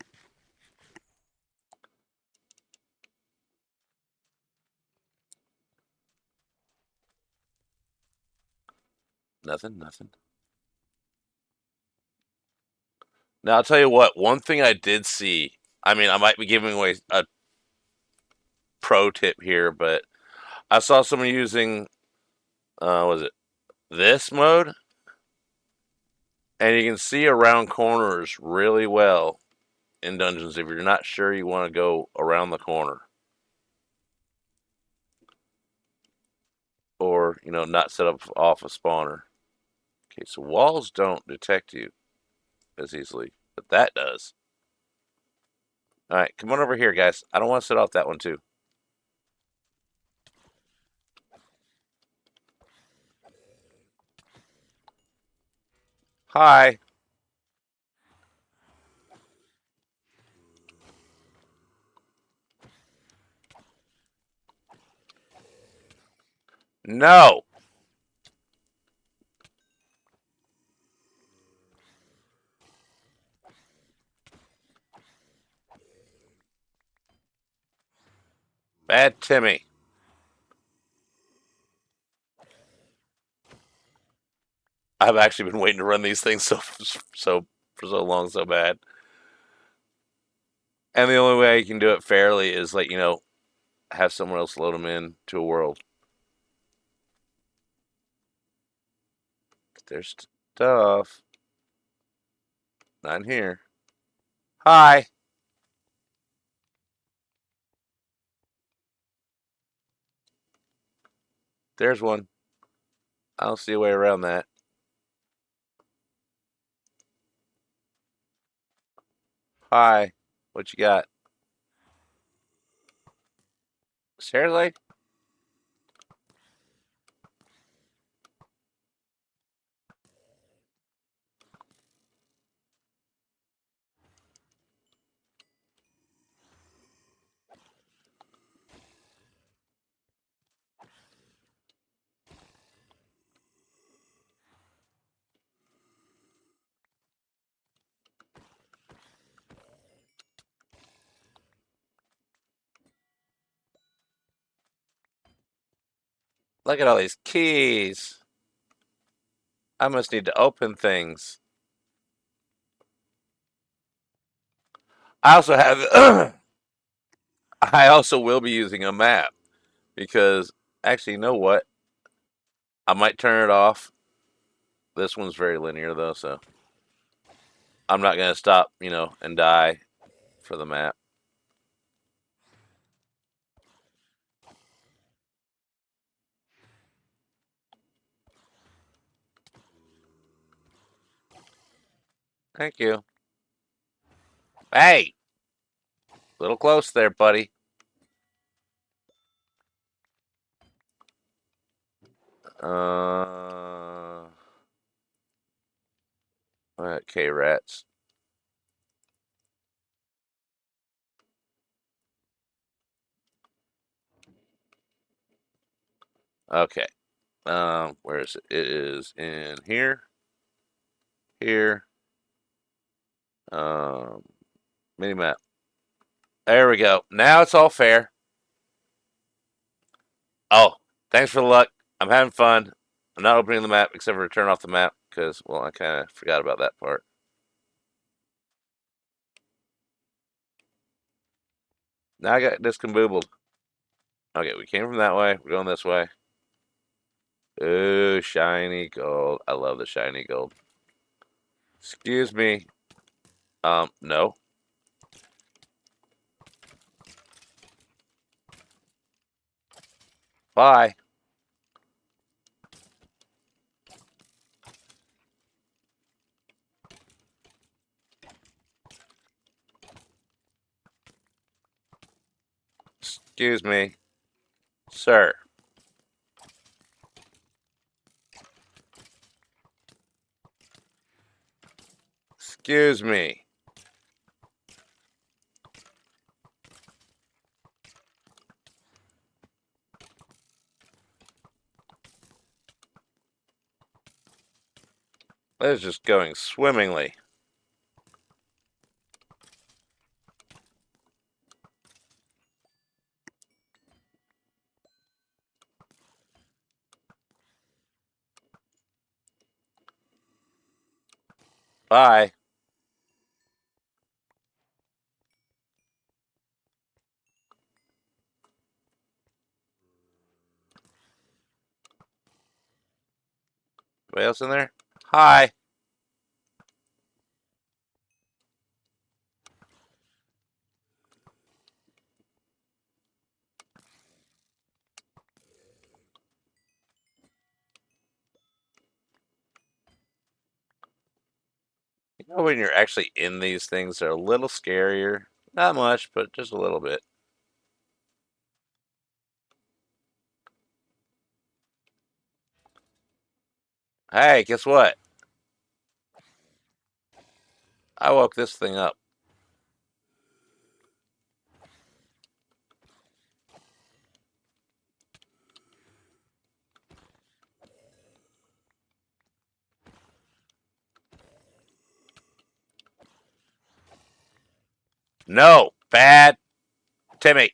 Nothing, nothing. Now I'll tell you what. One thing I did see. I mean, I might be giving away a pro tip here, but I saw someone using. Was it this mode? And you can see around corners really well in dungeons if you're not sure you want to go around the corner. Or, not set up off a spawner. Okay, so walls don't detect you as easily, but that does. All right, come on over here, guys. I don't want to set off that one, too. Hi. No. Bad Timmy. I've actually been waiting to run these things for so long, so bad. And the only way I can do it fairly is like, have someone else load them in to a world. There's stuff. Not in here. Hi. There's one. I don't see a way around that. Hi. What you got? Seriously? Look at all these keys. I must need to open things. I also have. I also will be using a map because actually, you know what? I might turn it off. This one's very linear though, so I'm not gonna stop, and die for the map. Thank you. Hey, little close there, buddy. Okay, rats. Okay. Where is it? It is in here. Here. Um, mini map. There we go. Now it's all fair. Oh, thanks for the luck. I'm having fun. I'm not opening the map except for to turn off the map because, well, I kind of forgot about that part. Now I got discombobbled. Okay, we came from that way. We're going this way. Ooh, shiny gold. I love the shiny gold. Excuse me. No. Bye. Excuse me. Sir. Excuse me. That is just going swimmingly. Bye. Anybody else in there? Hi. You know when you're actually in these things, they're a little scarier. Not much, but just a little bit. Hey, guess what? I woke this thing up. No, bad Timmy.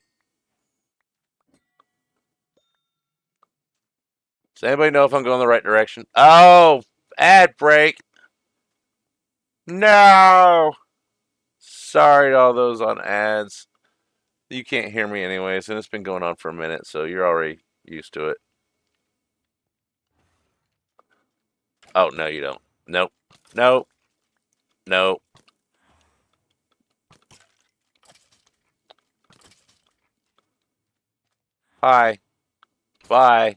Does anybody know if I'm going the right direction? Oh, ad break. No. Sorry to all those on ads. You can't hear me anyways, and it's been going on for a minute, so you're already used to it. Oh, no, you don't. Nope. Nope. Nope. Hi. Bye.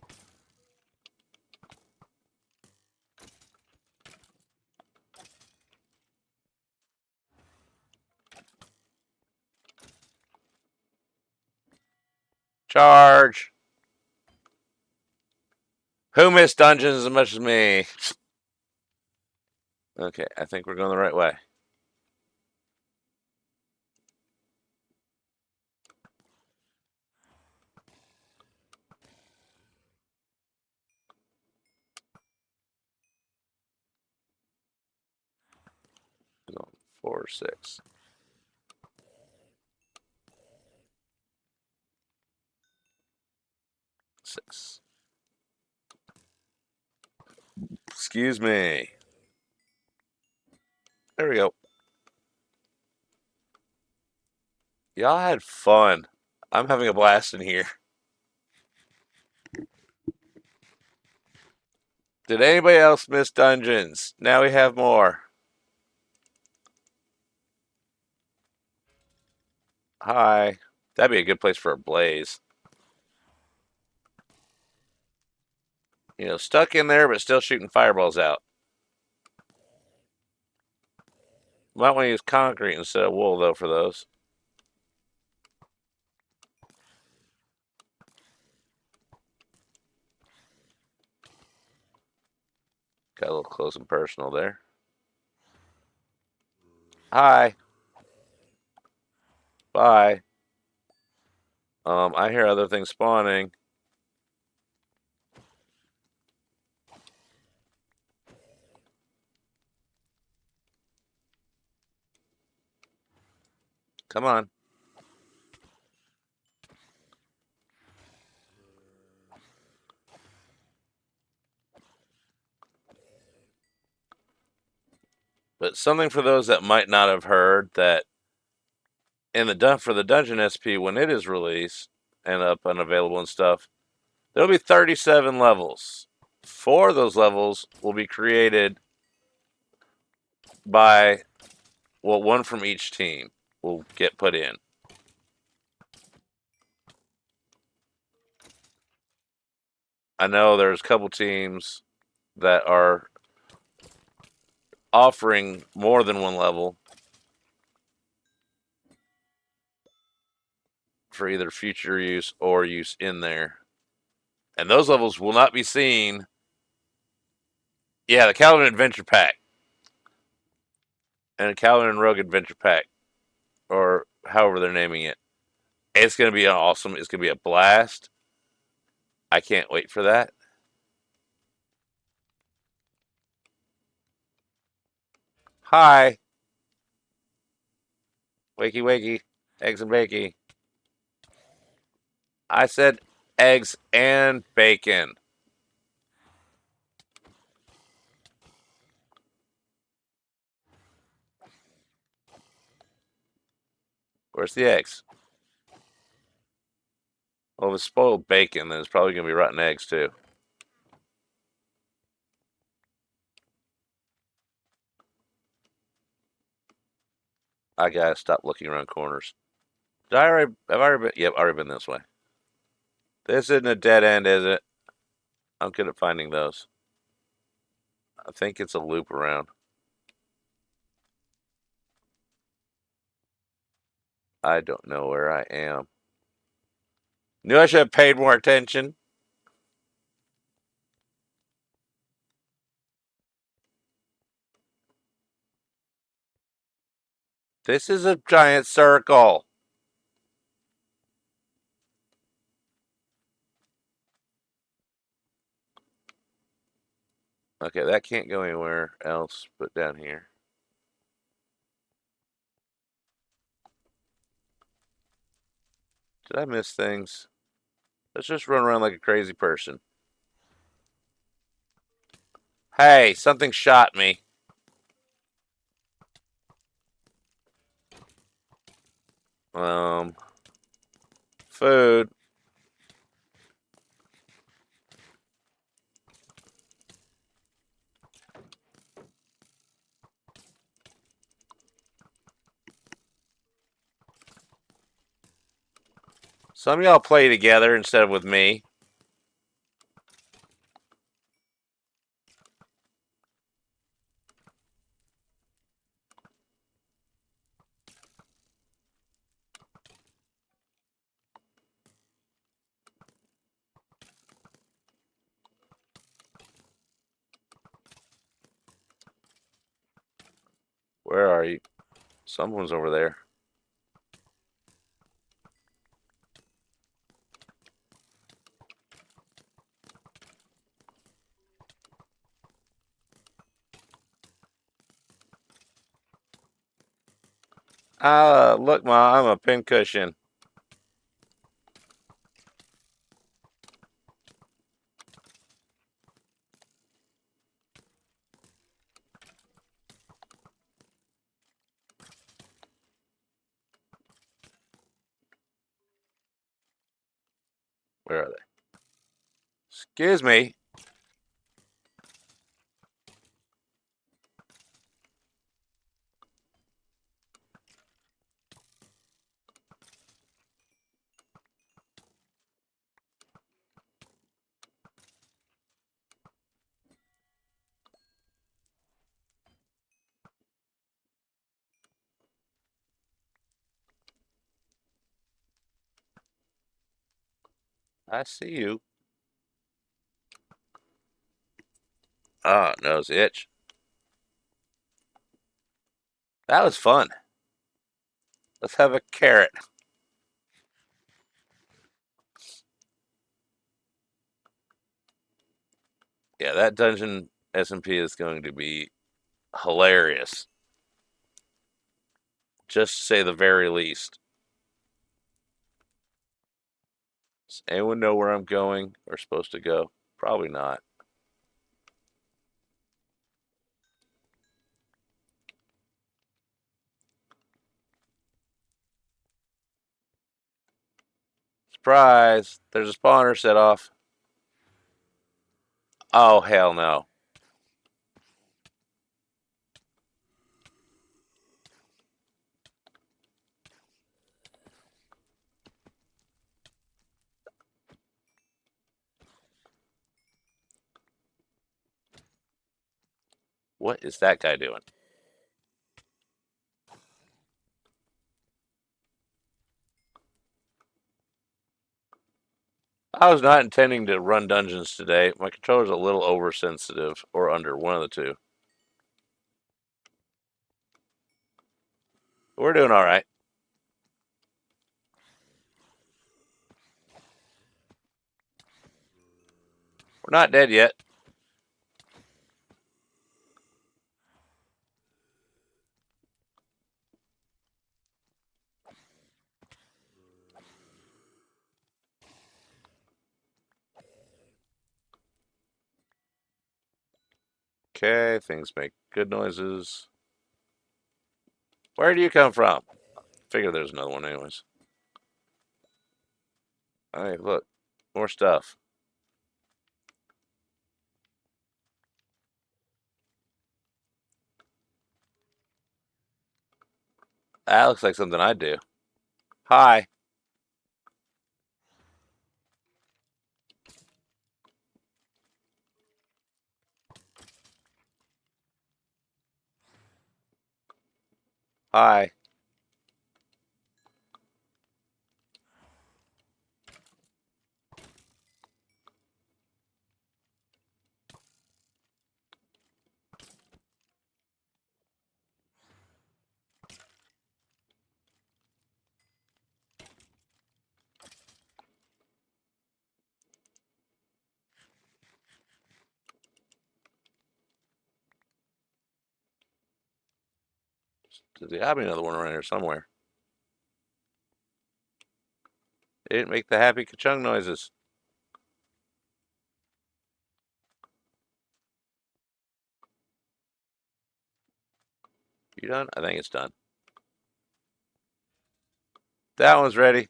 Charge. Who missed dungeons as much as me? Okay, I think we're going the right way. We're going 4, 6, 6. Excuse me. There we go. Y'all had fun. I'm having a blast in here. Did anybody else miss dungeons? Now we have more. Hi. That'd be a good place for a blaze. You know, stuck in there but still shooting fireballs out. Might want to use concrete instead of wool, though, for those. Got a little close and personal there. Hi. Bye. I hear other things spawning. Come on. But something for those that might not have heard that in for the dungeon SP when it is released and up and available and stuff, there'll be 37 levels. 4 of those levels will be created by one from each team will get put in. I know there's a couple teams that are offering more than one level for either future use or use in there. And those levels will not be seen. Yeah, the Calvin Adventure Pack and a Calvin and Rogue Adventure Pack, or however they're naming it. It's going to be awesome. It's going to be a blast. I can't wait for that. Hi. Wakey, wakey. Eggs and bacon. I said eggs and bacon. Where's the eggs? Well, if it's spoiled bacon, then it's probably going to be rotten eggs, too. I got to stop looking around corners. Have I already been? Yep, already been this way. This isn't a dead end, is it? I'm good at finding those. I think it's a loop around. I don't know where I am. Knew I should have paid more attention. This is a giant circle. Okay, that can't go anywhere else but down here. Did I miss things? Let's just run around like a crazy person. Hey, something shot me. Food. Some of y'all play together instead of with me. Where are you? Someone's over there. Look, Ma, I'm a pincushion. Where are they? Excuse me. I see you. Oh, nose itch. That was fun. Let's have a carrot. Yeah, that dungeon SMP is going to be hilarious. Just to say the very least. Does anyone know where I'm going or supposed to go? Probably not. Surprise! There's a spawner set off. Oh, hell no. What is that guy doing? I was not intending to run dungeons today. My controller's a little oversensitive, or under, one of the two. We're doing all right. We're not dead yet. Okay, things make good noises. Where do you come from? Figure there's another one anyways. Hey, look. More stuff. That looks like something I'd do. Hi. Hi. There's gotta be another one around here somewhere. It didn't make the happy ka-chung noises. You done? I think it's done. That one's ready.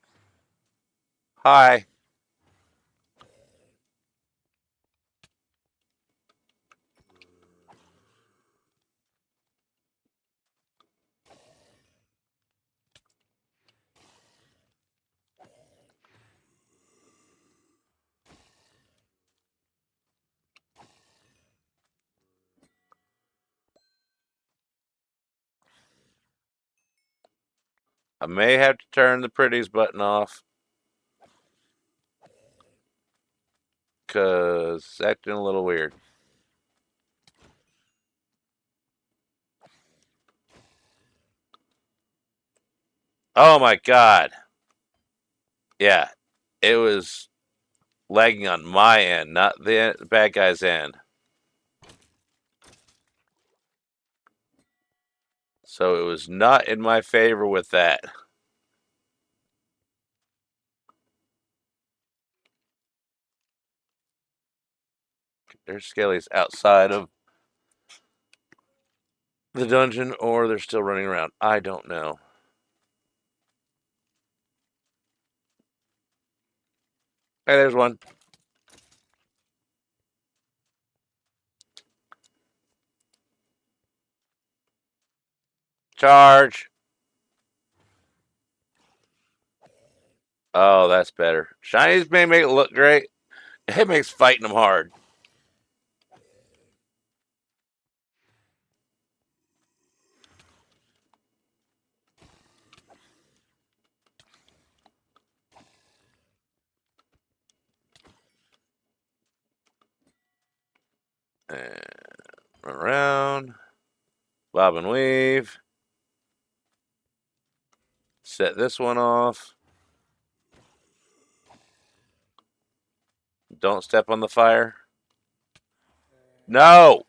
Hi. I may have to turn the pretties button off because it's acting a little weird. Oh my god. Yeah, it was lagging on my end, not the bad guy's end. So it was not in my favor with that. There's skellies outside of the dungeon, or they're still running around. I don't know. Hey, there's one. Charge. Oh, that's better. Shinies may make it look great. It makes fighting them hard. And run around. Bob and weave. Set this one off. Don't step on the fire. No!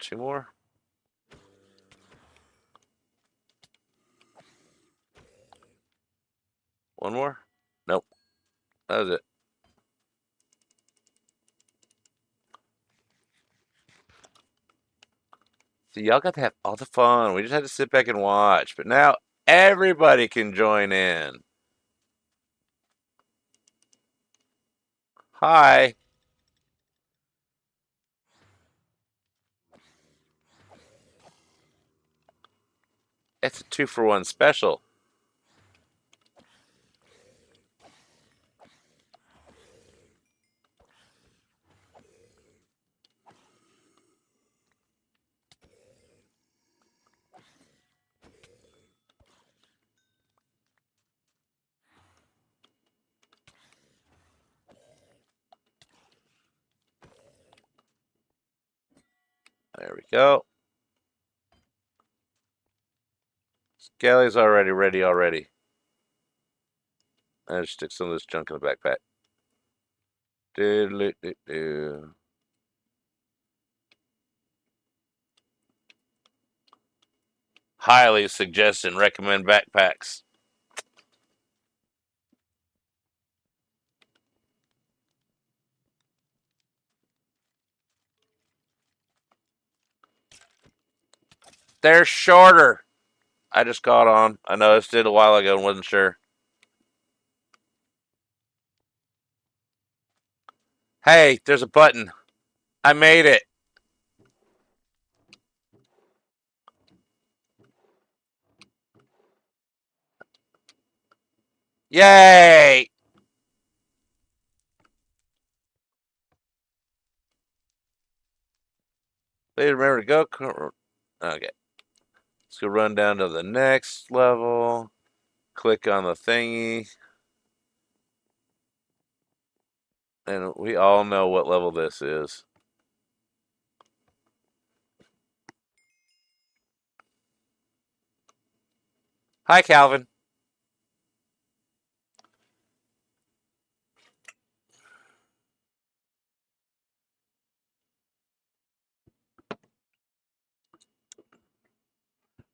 2 more. One more? Nope. That was it. So y'all got to have all the fun. We just had to sit back and watch. But now everybody can join in. Hi. It's a 2-for-1 special. There we go. Skelly's already ready already. I just stick some of this junk in the backpack. Do. Highly suggest and recommend backpacks. They're shorter. I just caught on. I noticed it a while ago and wasn't sure. Hey, there's a button. I made it. Yay! Please remember to go. Okay. Let's go run down to the next level. Click on the thingy. And we all know what level this is. Hi, Calvin.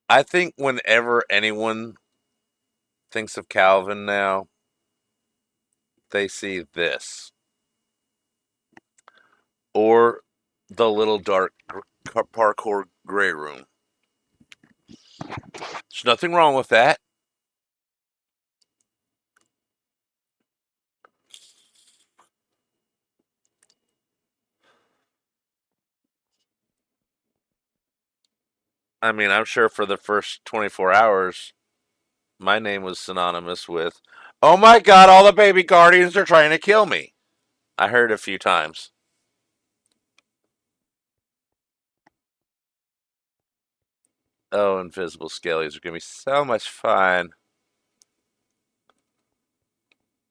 I think whenever anyone thinks of Calvin now, they see this. Or the little dark parkour gray room. There's nothing wrong with that. I mean, I'm sure for the first 24 hours, my name was synonymous with, oh my god, all the baby guardians are trying to kill me. I heard it a few times. Oh, invisible skellies are going to be so much fun.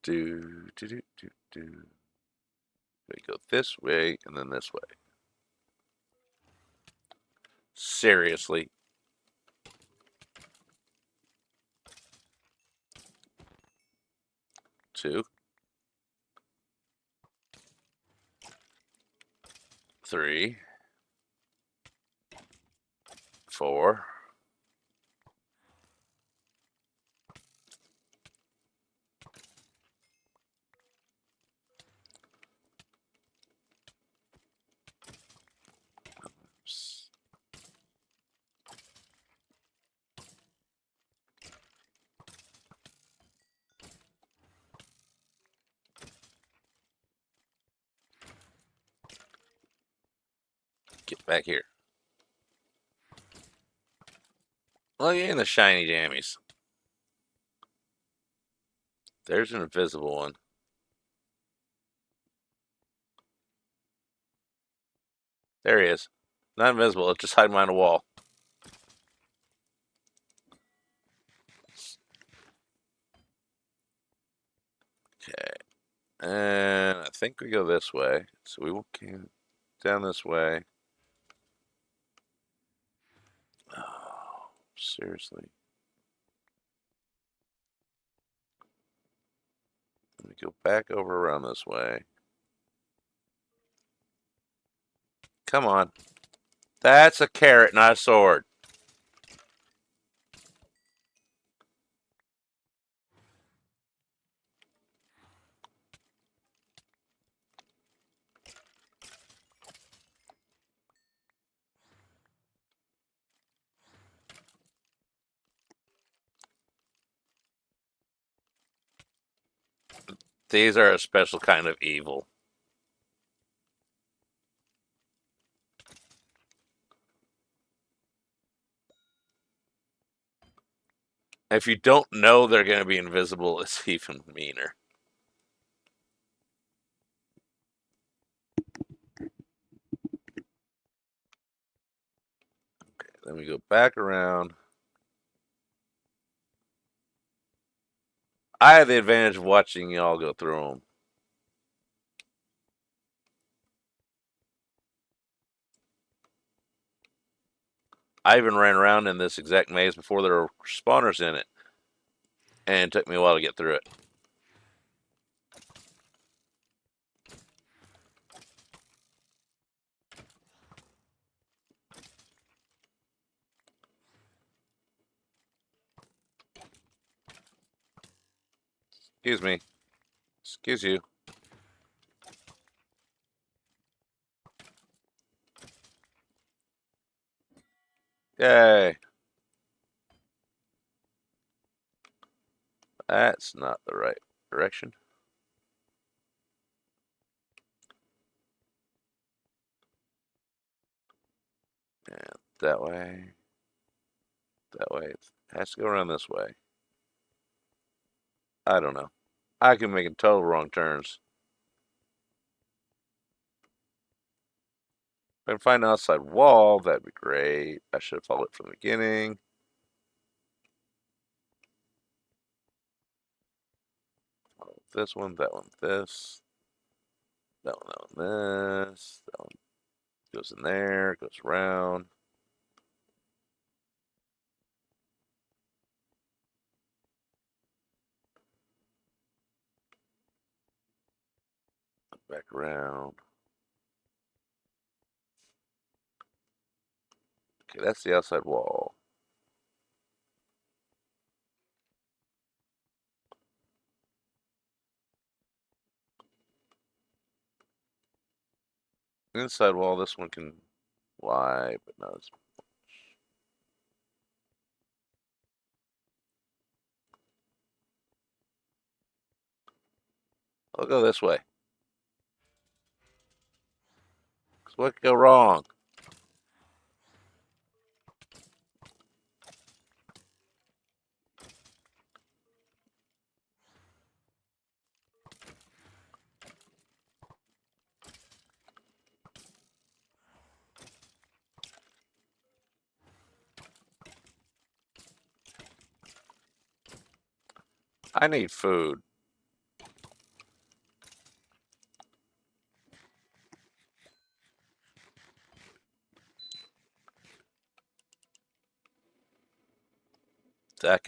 Do. We go this way and then this way. Seriously. 2, 3, 4. Oops. Get back here. Look at the shiny jammies. There's an invisible one. There he is. Not invisible, it's just hiding behind a wall. Okay. And I think we go this way. So we will come down this way. Oh, seriously. Let me go back over around this way. Come on. That's a carrot, not a sword. These are a special kind of evil. If you don't know they're going to be invisible, it's even meaner. Then we go back around. I have the advantage of watching y'all go through them. I even ran around in this exact maze before there were spawners in it, and it took me a while to get through it. Excuse me. Excuse you. Yay. That's not the right direction. And that way. That way. It has to go around this way. I don't know. I can make total wrong turns. If I can find an outside wall, that'd be great. I should have followed it from the beginning. This one, that one, this. That one, this. That one goes in there, goes around. Back around. Okay, that's the outside wall. Inside wall, this one can lie, but not as much. I'll go this way. Because what could go wrong? I need food. That